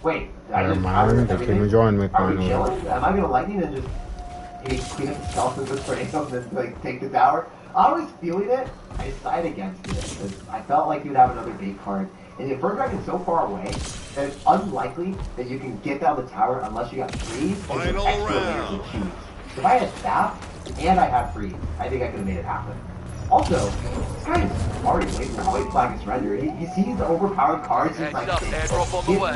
Wait, never mind. They came and joined me finally. finally. Are we chilling? Am I gonna lightning and just clean up the skeletons with tornadoes and then like take the tower? I was feeling it. I decided against it because I felt like you'd have another bait card. And the Inferno Dragon's so far away that it's unlikely that you can get down the tower unless you got freeze and some extra layers of cheese. If I had staff and I had freeze, I think I could have made it happen. Also, this guy is already waiting for white flag to surrender. He sees the overpowered cards. He's like, get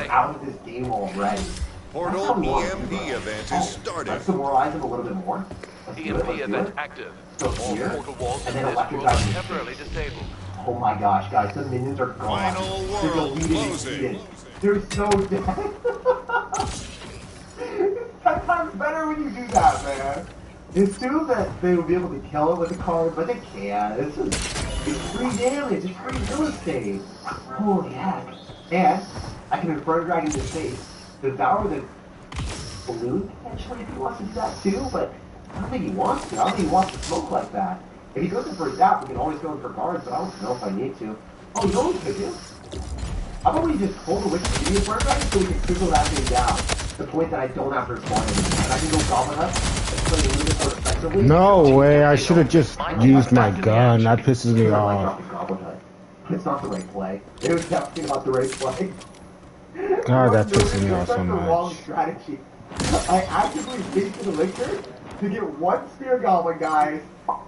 out of this game already. Portal EMP event is started. Let's demoralize him a little bit more. EMP event active. So here, and then Electric Dragon temporarily disabled. Oh my gosh, guys, the minions are gone. They're deleted and defeated. They're so dead. It's 10 times better when you do that, man. Assume that they would be able to kill it with a card, but they can't. It's free damage, it's free real estate. Holy heck. And I can Inferno Dragon his face, devour the balloon potentially if he wants to do that too, but I don't think he wants to. I don't think he wants to smoke like that. If he goes in for a zap, we can always go in for guards, but I don't know if I need to. Oh, you know what we could do? How about we just hold the witch immediate burn guy so we can sizzle that thing down to the point that I don't have to respond anymore. And I can go Goblin Hut and play a little bit more effectively. No way, I should have just used my gun. That pisses me off. It's not the right play. It was definitely not the right play. God, that pisses me off so That's the wrong much. strategy. I actively wasted elixir to get one spear goblin, guys.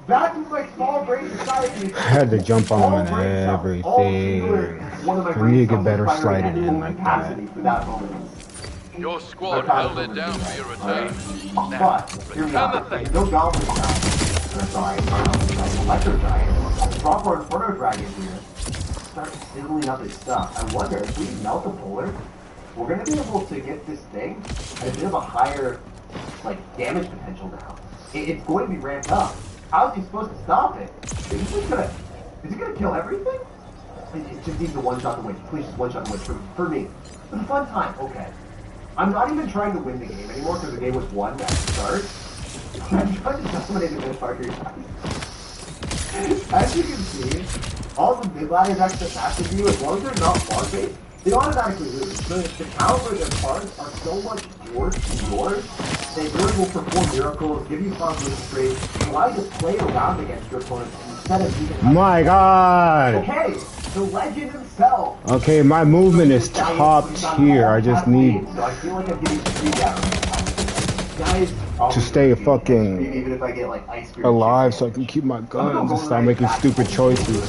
That's what my small brain decided. I had to jump on him and everything. I need to get better sliding in like that. Your squad held it down for your attack. Now, return the thing. No goblins now. Sorry, electro giant. Drop our Inferno Dragon here. Start sizzling up his stuff. I wonder if we melt the polar, we're gonna be able to get this thing at a bit of a higher, like, damage potential now. It's going to be ramped up. How is he supposed to stop it? Is he gonna kill everything? It just needs to one-shot the witch. Please just one-shot the witch for me. For the fun time, okay. I'm not even trying to win the game anymore because the game was won at the start. I'm trying to dominate the mid-parker guys. As you can see, all the mid-ladders actually passive you, as long as they're not farm-based, they automatically lose. The caliber of their cards are so much worse than yours, they really will perform miracles, give you positive straight, allow you to play around against your opponents instead of using... My God! Okay, the legend himself! Okay, my movement is top tier. I just need So I feel like I'm getting 3 down. Guys, to stay fucking even if I get like ice cream alive so I can keep my guns and stop making stupid choices.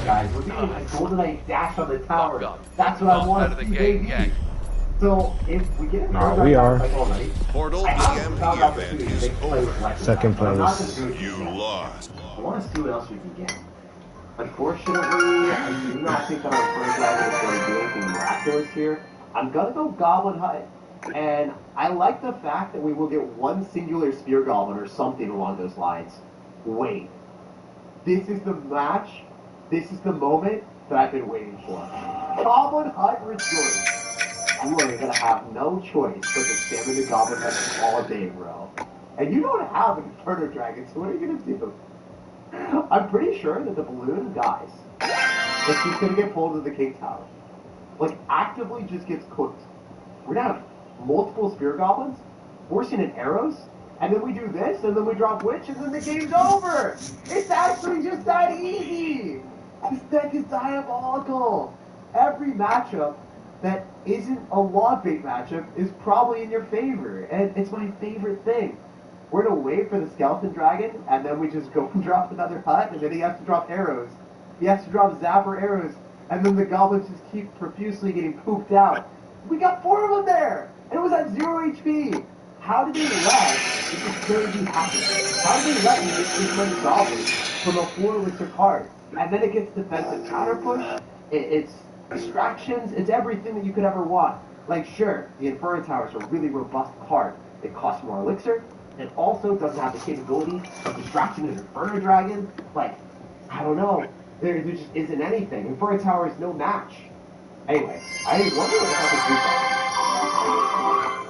Guys, we're doing a golden knight dash on the tower. That's what I want to see, baby. So if we get it, no, we are. Portal EMP event is over. Second place. You lost. I want to see what else we can get. Unfortunately, I do not think that our first dragon is going to do anything miraculous here. I'm gonna go Goblin Hut. And I like the fact that we will get one singular Spear Goblin or something along those lines. Wait. This is the match. This is the moment that I've been waiting for. Goblin Hut rejoice. You are going to have no choice but to spam into Goblin Hut all day, bro. And you don't have an Inferno Dragon, so what are you going to do? I'm pretty sure that the balloon dies. It's just going to get pulled to the King Tower. Like, actively just gets cooked. We're going to have multiple Spear Goblins, forcing in arrows, and then we do this, and then we drop Witch, and then the game's over! It's actually just that easy! This deck is diabolical! Every matchup that isn't a log bait matchup is probably in your favor, and it's my favorite thing. We're gonna wait for the Skeleton Dragon, and then we just go and drop another hut, and then he has to drop arrows. He has to drop Zapper arrows, and then the goblins just keep profusely getting pooped out. We got 4 of them there! And it was at 0 HP! How did they let this crazy happen? How did they let me get this many goblins from a 4 elixir card? And then it gets defensive counter push, it's distractions, it's everything that you could ever want. Like, sure, the Inferno Tower is a really robust card. It costs more elixir. It also doesn't have the capability of distracting an Inferno Dragon. Like, I don't know. There just isn't anything. Inferno Tower is no match. Anyway, I wonder what the heck is this.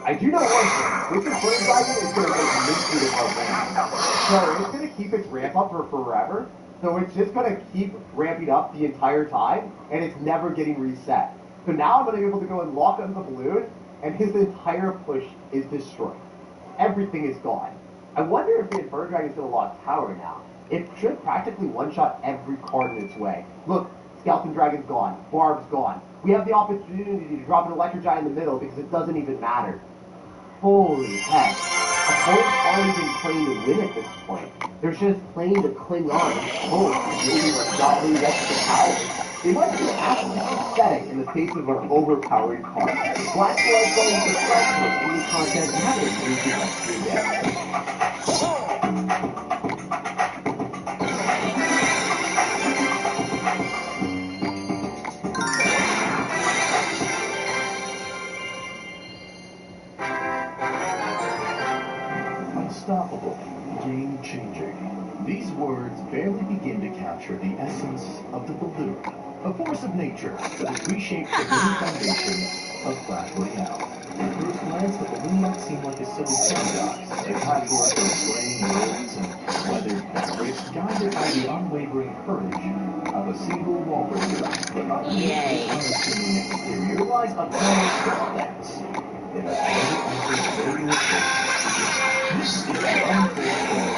I do know one thing. This Inferno Dragon is going to make mystery of our ramp. So it's going to keep its ramp up for forever. So it's just going to keep ramping up the entire time, and it's never getting reset. So now I'm going to be able to go and lock on the balloon, and his entire push is destroyed. Everything is gone. I wonder if the Inferno Dragon is going to lock tower now. It should practically one-shot every card in its way. Look, Skeleton Dragon's gone. Barb's gone. We have the opportunity to drop an Electro Giant in the middle because it doesn't even matter. Holy heck. Opponents aren't even playing to win at this point. They're just playing to cling on and hope maybe like not really get to the power. They might be absolutely pathetic in the face of an overpowered card. Black Blood going to fresh with any content matters anything like 3 damage. Unstoppable, game-changing. These words barely begin to capture the essence of the balloon, a force of nature that has reshaped the very foundation of Clash Royale. At first glance, the balloon might seem like a silly paradox, a categorical slang words and weathered fabrics guided by the unwavering courage of a single wallbreaker. But underneath this unassuming exterior lies a tale of romance. It has never entered This is the untold story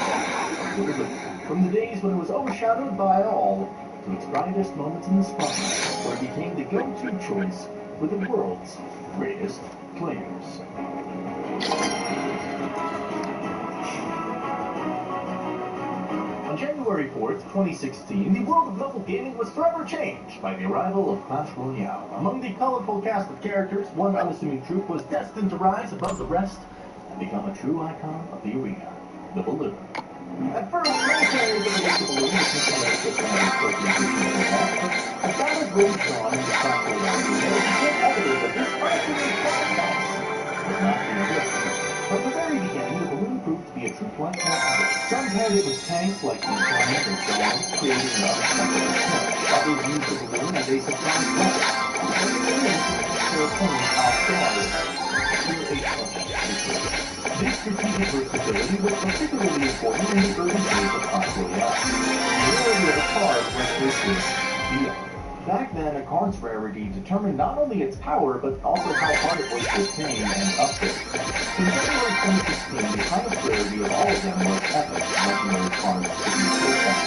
of the Balloon. From the days when it was overshadowed by all, to its brightest moments in the spotlight, where it became the go-to choice for the world's greatest players. On January 4th, 2016, the world of mobile gaming was forever changed by the arrival of Clash Royale. Among the colorful cast of characters, one unassuming troop was destined to rise above the rest and become a true icon of the arena, the Balloon. At first, many players believed the Balloon was misunderstood for having spoken but as data grows on in the Clash Royale arena, it became evident that this unassuming class was not realistic. From the very beginning, the Balloon proved to be a true flight epic. Some paired it with tanks like the Giant or Dawn, creating an unexpected attack. Others used the Balloon as a surprise weapon. And the Balloon kept their opponents off guard. This strategic versatility was particularly important in the early days of Clash Royale. The rarity of a card was listed beyond. Back then, a card's rarity determined not only its power, but also how hard it was to obtain and upgrade. In January 2016, the highest rarity of all of them was Epic, legendary cards to be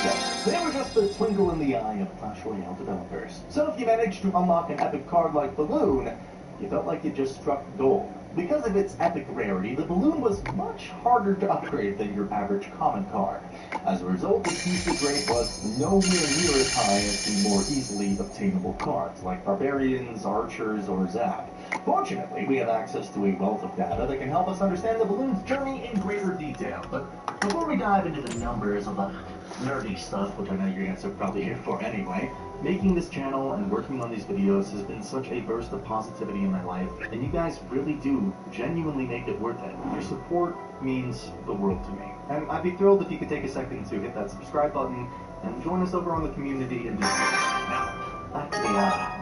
built. They were just the twinkle in the eye of Clash Royale developers. So if you managed to unlock an epic card like Balloon, you felt like you just struck gold. Because of its epic rarity, the Balloon was much harder to upgrade than your average common card. As a result, its usage rate was nowhere near as high as the more easily obtainable cards, like Barbarians, Archers, or Zap. Fortunately, we have access to a wealth of data that can help us understand the Balloon's journey in greater detail. But before we dive into the numbers of the nerdy stuff, which I know you guys are probably here for anyway, making this channel and working on these videos has been such a burst of positivity in my life, and you guys really do genuinely make it worth it. Your support means the world to me. And I'd be thrilled if you could take a second to hit that subscribe button and join us over on the community and now, back to the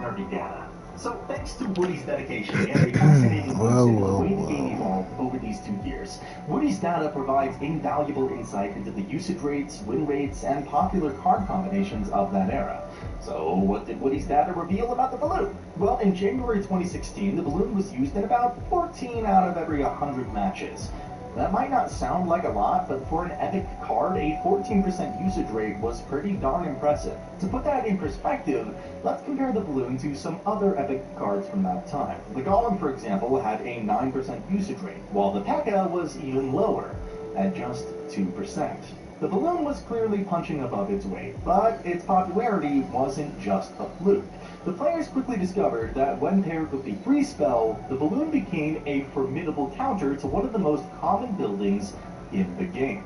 nerdy data. So, thanks to Woody's dedication and a fascinating glimpse into the way the game evolved over these 2 years, Woody's data provides invaluable insight into the usage rates, win rates, and popular card combinations of that era. So, what did Woody's data reveal about the Balloon? Well, in January 2016, the Balloon was used in about 14 out of every 100 matches. That might not sound like a lot, but for an epic card, a 14% usage rate was pretty darn impressive. To put that in perspective, let's compare the Balloon to some other epic cards from that time. The Golem, for example, had a 9% usage rate, while the P.E.K.K.A. was even lower, at just 2%. The Balloon was clearly punching above its weight, but its popularity wasn't just a fluke. The players quickly discovered that when paired with the freeze spell, the Balloon became a formidable counter to one of the most common buildings in the game,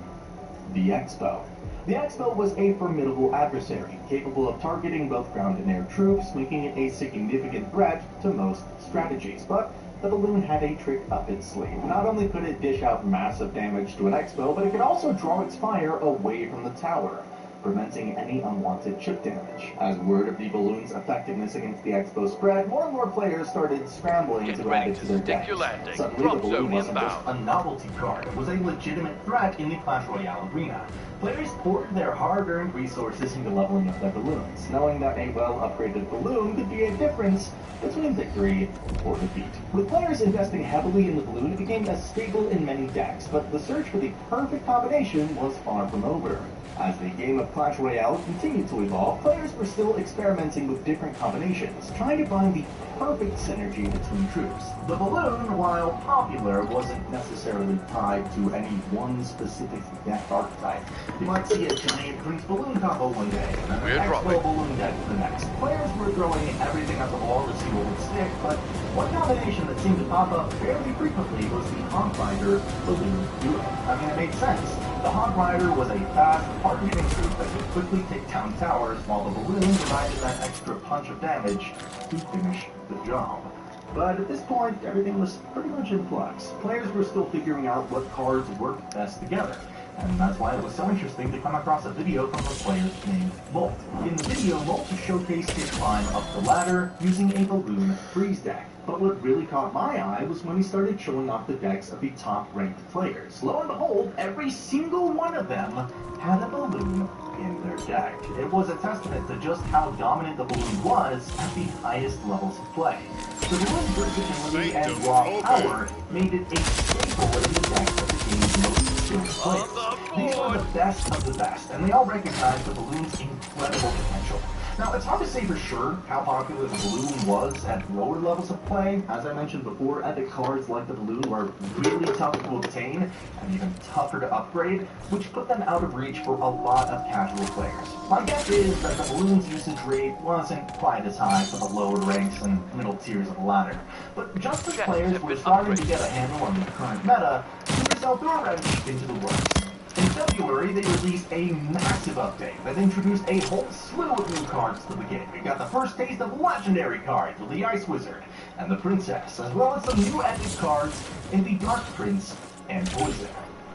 the Expo. The Expo was a formidable adversary, capable of targeting both ground and air troops, making it a significant threat to most strategies. But the Balloon had a trick up its sleeve. Not only could it dish out massive damage to an Expo, but it could also draw its fire away from the tower, preventing any unwanted chip damage. As word of the Balloon's effectiveness against the Expo spread, more and more players started scrambling to add it to their decks. Suddenly, the Balloon wasn't just a novelty card, it was a legitimate threat in the Clash Royale arena. Players poured their hard-earned resources into leveling up their balloons, knowing that a well-upgraded balloon could be a difference between victory or defeat. With players investing heavily in the Balloon, it became a staple in many decks, but the search for the perfect combination was far from over. As the game of Clash Royale continued to evolve, players were still experimenting with different combinations, trying to find the perfect synergy between troops. The Balloon, while popular, wasn't necessarily tied to any one specific deck archetype. You might see a giant Prince Balloon combo one day, and then an Expo Balloon deck the next. Players were throwing everything at the wall to see what would stick, but one combination that seemed to pop up fairly frequently was the Hawk Rider Balloon duo. I mean, it made sense. The Hawk Rider was a fast, hard-hitting troop that could quickly take down towers, while the Balloon provided that extra punch of damage to finish the job. But at this point, everything was pretty much in flux. Players were still figuring out what cards worked best together. And that's why it was so interesting to come across a video from a player named Molt. In the video, Molt showcased his climb up the ladder using a balloon freeze deck. But what really caught my eye was when he started showing off the decks of the top-ranked players. Lo and behold, every single one of them had a balloon in their deck. It was a testament to just how dominant the balloon was at the highest levels of play. The balloon's versatility and raw power made it a staple in the decks of the game's most skilled players. These were the best of the best, and they all recognized the balloon's incredible potential. Now, it's hard to say for sure how popular the balloon was at lower levels of play. As I mentioned before, epic cards like the balloon were really tough to obtain and even tougher to upgrade, which put them out of reach for a lot of casual players. My guess is that the balloon's usage rate wasn't quite as high for the lower ranks and middle tiers of the ladder. But just as players were starting to get a handle on the current meta, Supercell threw a wrench into the works. In February, they released a massive update that introduced a whole slew of new cards to the game. We got the first taste of legendary cards with the Ice Wizard and the Princess, as well as some new epic cards in the Dark Prince and Poison.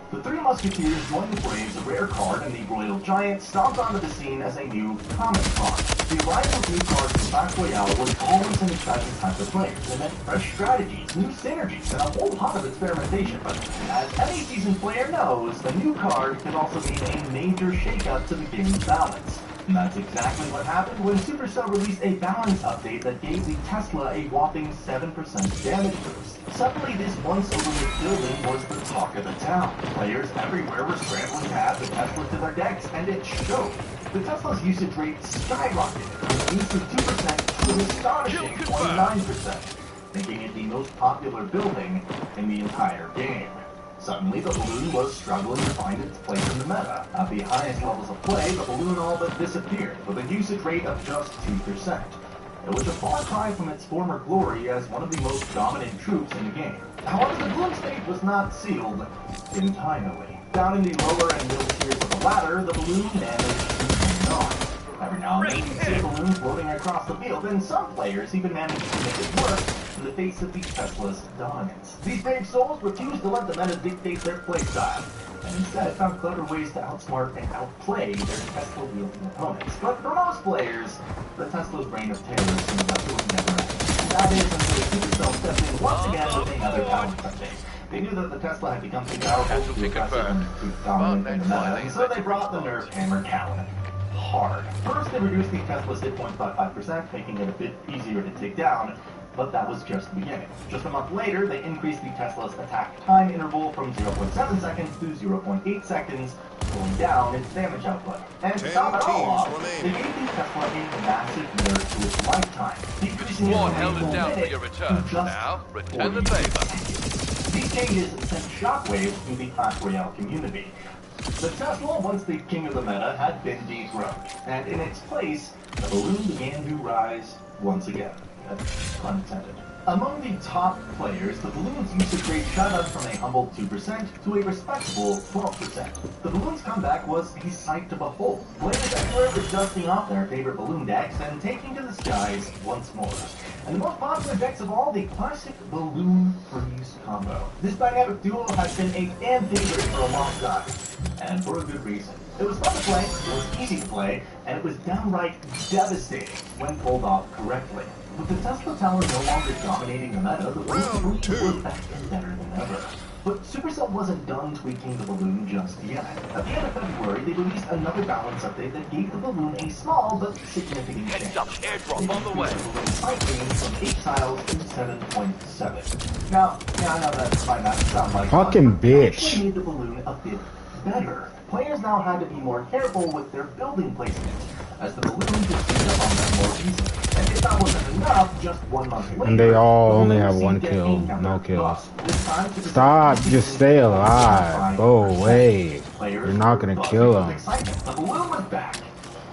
The Three Musketeers joined the Braves, a rare card, and the Royal Giant stomped onto the scene as a new common card. The arrival of new cards in Clash Royale was always an exciting time for players. It meant fresh strategies, new synergies, and a whole lot of experimentation. But as any seasoned player knows, the new card can also mean a major shakeup to the game's balance. And that's exactly what happened when Supercell released a balance update that gave the Tesla a whopping 7% damage boost. Suddenly, this once overlooked building was the talk of the town. Players everywhere were scrambling to add the Tesla to their decks, and it showed. The Tesla's usage rate skyrocketed from a use of 2% to an astonishing 29%, making it the most popular building in the entire game. Suddenly, the balloon was struggling to find its place in the meta. At the highest levels of play, the balloon all but disappeared, with a usage rate of just 2%. It was a far cry from its former glory as one of the most dominant troops in the game. However, the balloon's fate was not sealed entirely. Down in the lower and middle tiers of the ladder, the balloon managed to hang on. Every now and then, you see a balloon floating across the field, and some players even managed to make it work in the face of the Tesla's dominance. These brave souls refused to let the meta dictate their playstyle, and instead found clever ways to outsmart and outplay their Tesla-wielding opponents. But for most players, the Tesla's reign of terror seemed like it was never ending. That is until Supercell stepped in once again with another balance update. They knew that the Tesla had become too powerful, too aggressive, and too dominant in the meta, and so they brought the nerf hammer down hard. First, they reduced the Tesla's hit points by 5%, making it a bit easier to take down, but that was just the beginning. Just a month later, they increased the Tesla's attack time interval from 0.7 seconds to 0.8 seconds, pulling down its damage output. And to top it all off, they gave the Tesla a massive nerf to its lifetime, decreasing it from a full minute to just 40 seconds. These changes sent shockwaves through the Clash Royale community. The Tesla, once the king of the meta, had been dethroned, and in its place, the balloon began to rise once again. Pun intended. Among the top players, the balloon's usage rate shot up from a humble 2% to a respectable 12%. The balloon's comeback was a sight to behold. Players everywhere were dusting off their favorite balloon decks and taking to the skies once more. And the most popular decks of all, the classic balloon freeze combo. This dynamic duo has been a fan favorite for a long time, and for a good reason. It was fun to play, it was easy to play, and it was downright devastating when pulled off correctly. With the Tesla Tower no longer dominating the meta, the balloon was back and better than ever. But Supercell wasn't done tweaking the balloon just yet. At the end of February, they released another balance update that gave the balloon a small but significant change. Airdrop on the way. Slightly from 8 tiles to 7.7. Now, I know that might not sound like fucking bitch. Actually made the balloon a bit better. Players now had to be more careful with their building placement, as the balloon could sneak up on them more easily. And if that wasn't enough, just 1 month later, and they all only have 1 kill, no kills. Stop, just stay alive. Go away. You're not gonna kill them. The balloon was back,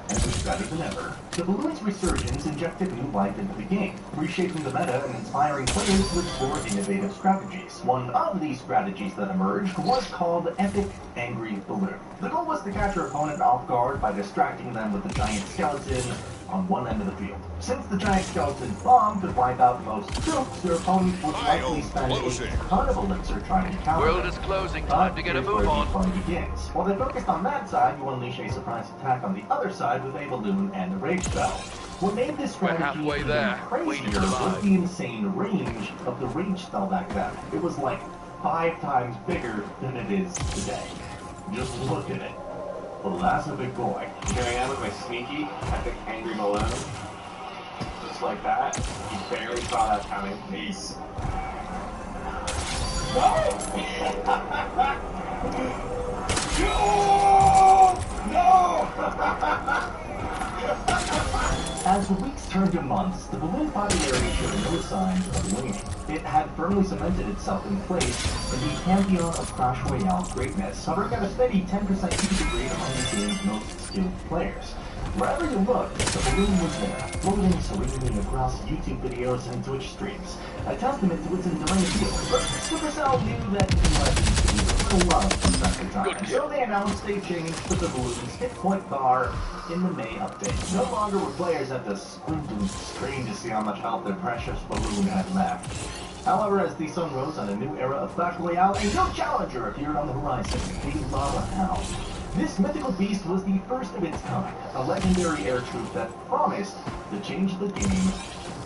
and was better than ever. The balloon's resurgence injected new life into the game, reshaping the meta and inspiring players to explore innovative strategies. One of these strategies that emerged was called Epic Angry Balloon. The goal was to catch your opponent off guard by distracting them with a giant skeleton, on one end of the field. Since the giant skeleton bomb could wipe out most troops, their opponent would likely spend a ton of elixir trying to counter World them. is closing. Time to get a Here's move where on. the fun begins. While they focused on that side, you unleash a surprise attack on the other side with a balloon and a rage spell. What made this strategy halfway even there. crazier was the insane range of the rage spell back then. It was like 5 times bigger than it is today. Just look at it. Well, that's a big boy. Here I am with my sneaky, epic, angry balloon. Just like that. You barely saw that coming. Peace. No! As the weeks turned to months, the balloon popularity showed no signs of waning. It had firmly cemented itself in place in the pantheon of Clash Royale greatness, hovering at a steady 10% user rate among the game's most skilled players. Wherever you looked, the balloon was there, floating serenely across YouTube videos and Twitch streams, a testament to its enduring appeal. But Supercell knew that it was a love from time to time, so they announced a change to the balloon's hit point bar in the May update. No longer would players have to squint and strain to see how much health their precious balloon had left. However, as the sun rose on a new era of Clash Royale, a new challenger appeared on the horizon, the Lava Hound. This mythical beast was the first of its kind, a legendary air troop that promised to change the game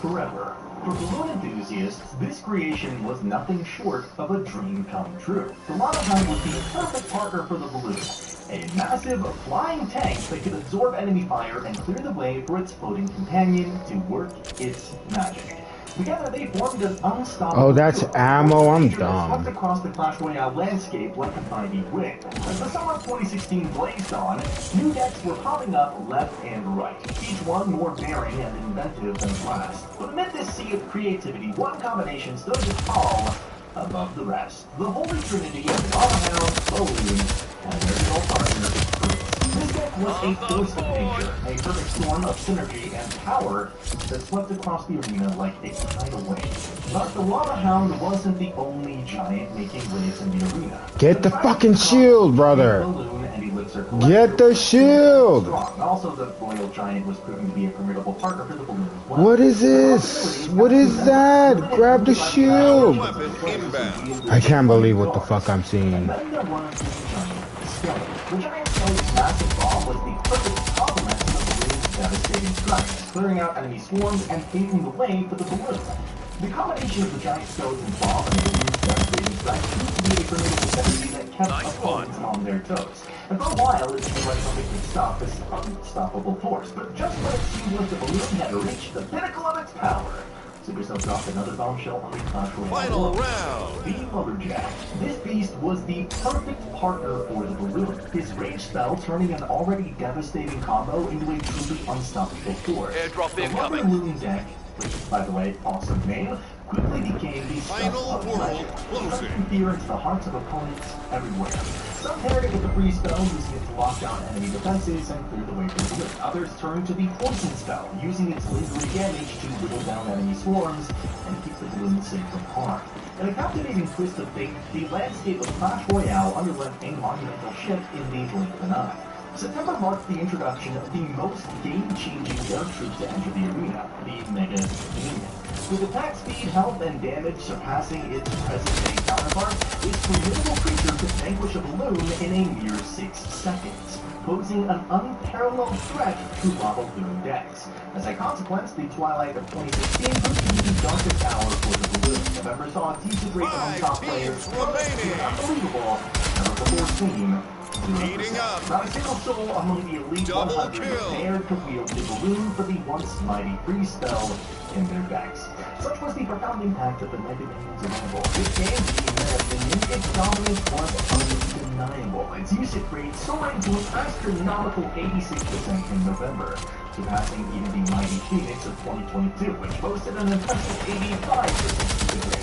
forever. For balloon enthusiasts, this creation was nothing short of a dream come true. The Lava Hound was the perfect partner for the balloon, a massive flying tank that could absorb enemy fire and clear the way for its floating companion to work its magic. Together they formed an unstoppable... Oh, that's ammo? I'm dumb. ...swept across the Clash Royale landscape like a mighty wind. As the summer of 2016 blazed on, new decks were popping up left and right, each one more daring and inventive than the last. But amid this sea of creativity, one combination stood tall above the rest. The holy trinity of Lava Hound, Balloon, and their dual partner, This deck was a force of nature, a perfect storm of synergy and power that swept across the arena like a tidal wave. But the Lava Hound wasn't the only giant making waves in the arena. Get the fucking shield, brother! Get the shield! Also, the Royal Giant was proving to be a formidable partner for the balloon as well. What is this? What is that? Grab the shield! I can't believe what the fuck I'm seeing. The giant skelet's massive bomb was the perfect complement to the balloon's devastating strikes, clearing out enemy swarms and paving the way for the balloon. The combination of the giant skeleton bomb and the balloon's devastating strikes proved to be a formidable enemy that kept opponents on their toes. And for a while, it seemed like something could stop this unstoppable force, but just when it seemed like the balloon had reached the pinnacle of its power, Supercell dropped another bombshell on the Clash Royale. Final round! The Lumberjack. This beast was the perfect partner for the balloon. His rage spell turning an already devastating combo into a truly unstoppable force. Airdrop the incoming. Balloon deck, which, by the way, awesome name, quickly became the stuff of legend, striking fear into the hearts of opponents everywhere. Some paired it with the freeze spell, using it to lock down enemy defenses and clear the way for the balloon. Others turned to the poison spell, using its lingering damage to whittle down enemy swarms and keep the balloon safe from harm. In a captivating twist of fate, the landscape of Clash Royale underwent a monumental shift in the blink of an eye. September marked the introduction of the most game-changing air troop to enter the arena, the Mega Dominion. With attack speed, health, and damage surpassing its present-day counterpart, this formidable creature could vanquish a balloon in a mere 6 seconds, posing an unparalleled threat to lava balloon decks. As a consequence, the twilight of 2016 proved to be the darkest hour for the balloon. November saw a decent rate among top players, to an unbelievable, never-before seen. Not a single soul among the elite 100 dared to wield the balloon for the once mighty freeze spell in their decks. Such was the profound impact of the Mega Dominion's arrival. This game, in my opinion, its dominance was undeniable. Its usage rate soaring to an astronomical 86% in November, surpassing even the mighty Phoenix of 2022, which boasted an impressive 85% usage rate.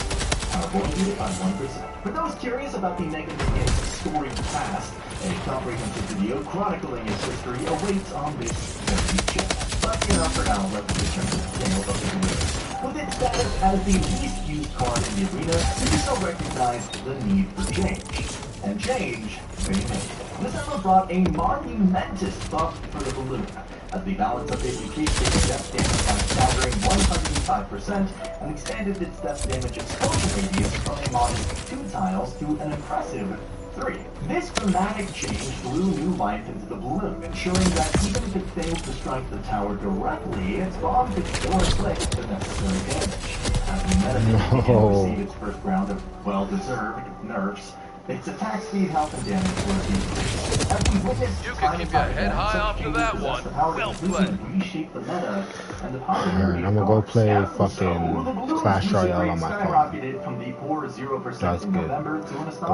Avoided by 1%. For those curious about the Mega Dominion's storied past, a comprehensive video chronicling its history awaits on this very channel. But, for now, let's return to the tale of the balloon. With its status as the least used card in the arena, Supercell recognized the need for change. And change, they made. This ever brought a monumentous buff for the balloon. as the balance of it decreased its depth damage by a staggering 105% and expanded its depth damage explosion radius from a modest 2 tiles to an impressive 3. This dramatic change blew new life into the balloon, ensuring that even if it failed to strike the tower directly, its bomb could still inflict the necessary damage. As the meta began to receive its first round of well-deserved nerfs, its attack speed, health, and damage were decreased. As we witnessed You time can and keep your time head again, high such after changes that possess one. the power Well to completely played. reshape the meta and the Alright, popularity I'm of gonna go cards. play So the fucking balloon's Clash music Royale rate on my phone. skyrocketed from the poor 0% That's in good. November to an But astonishing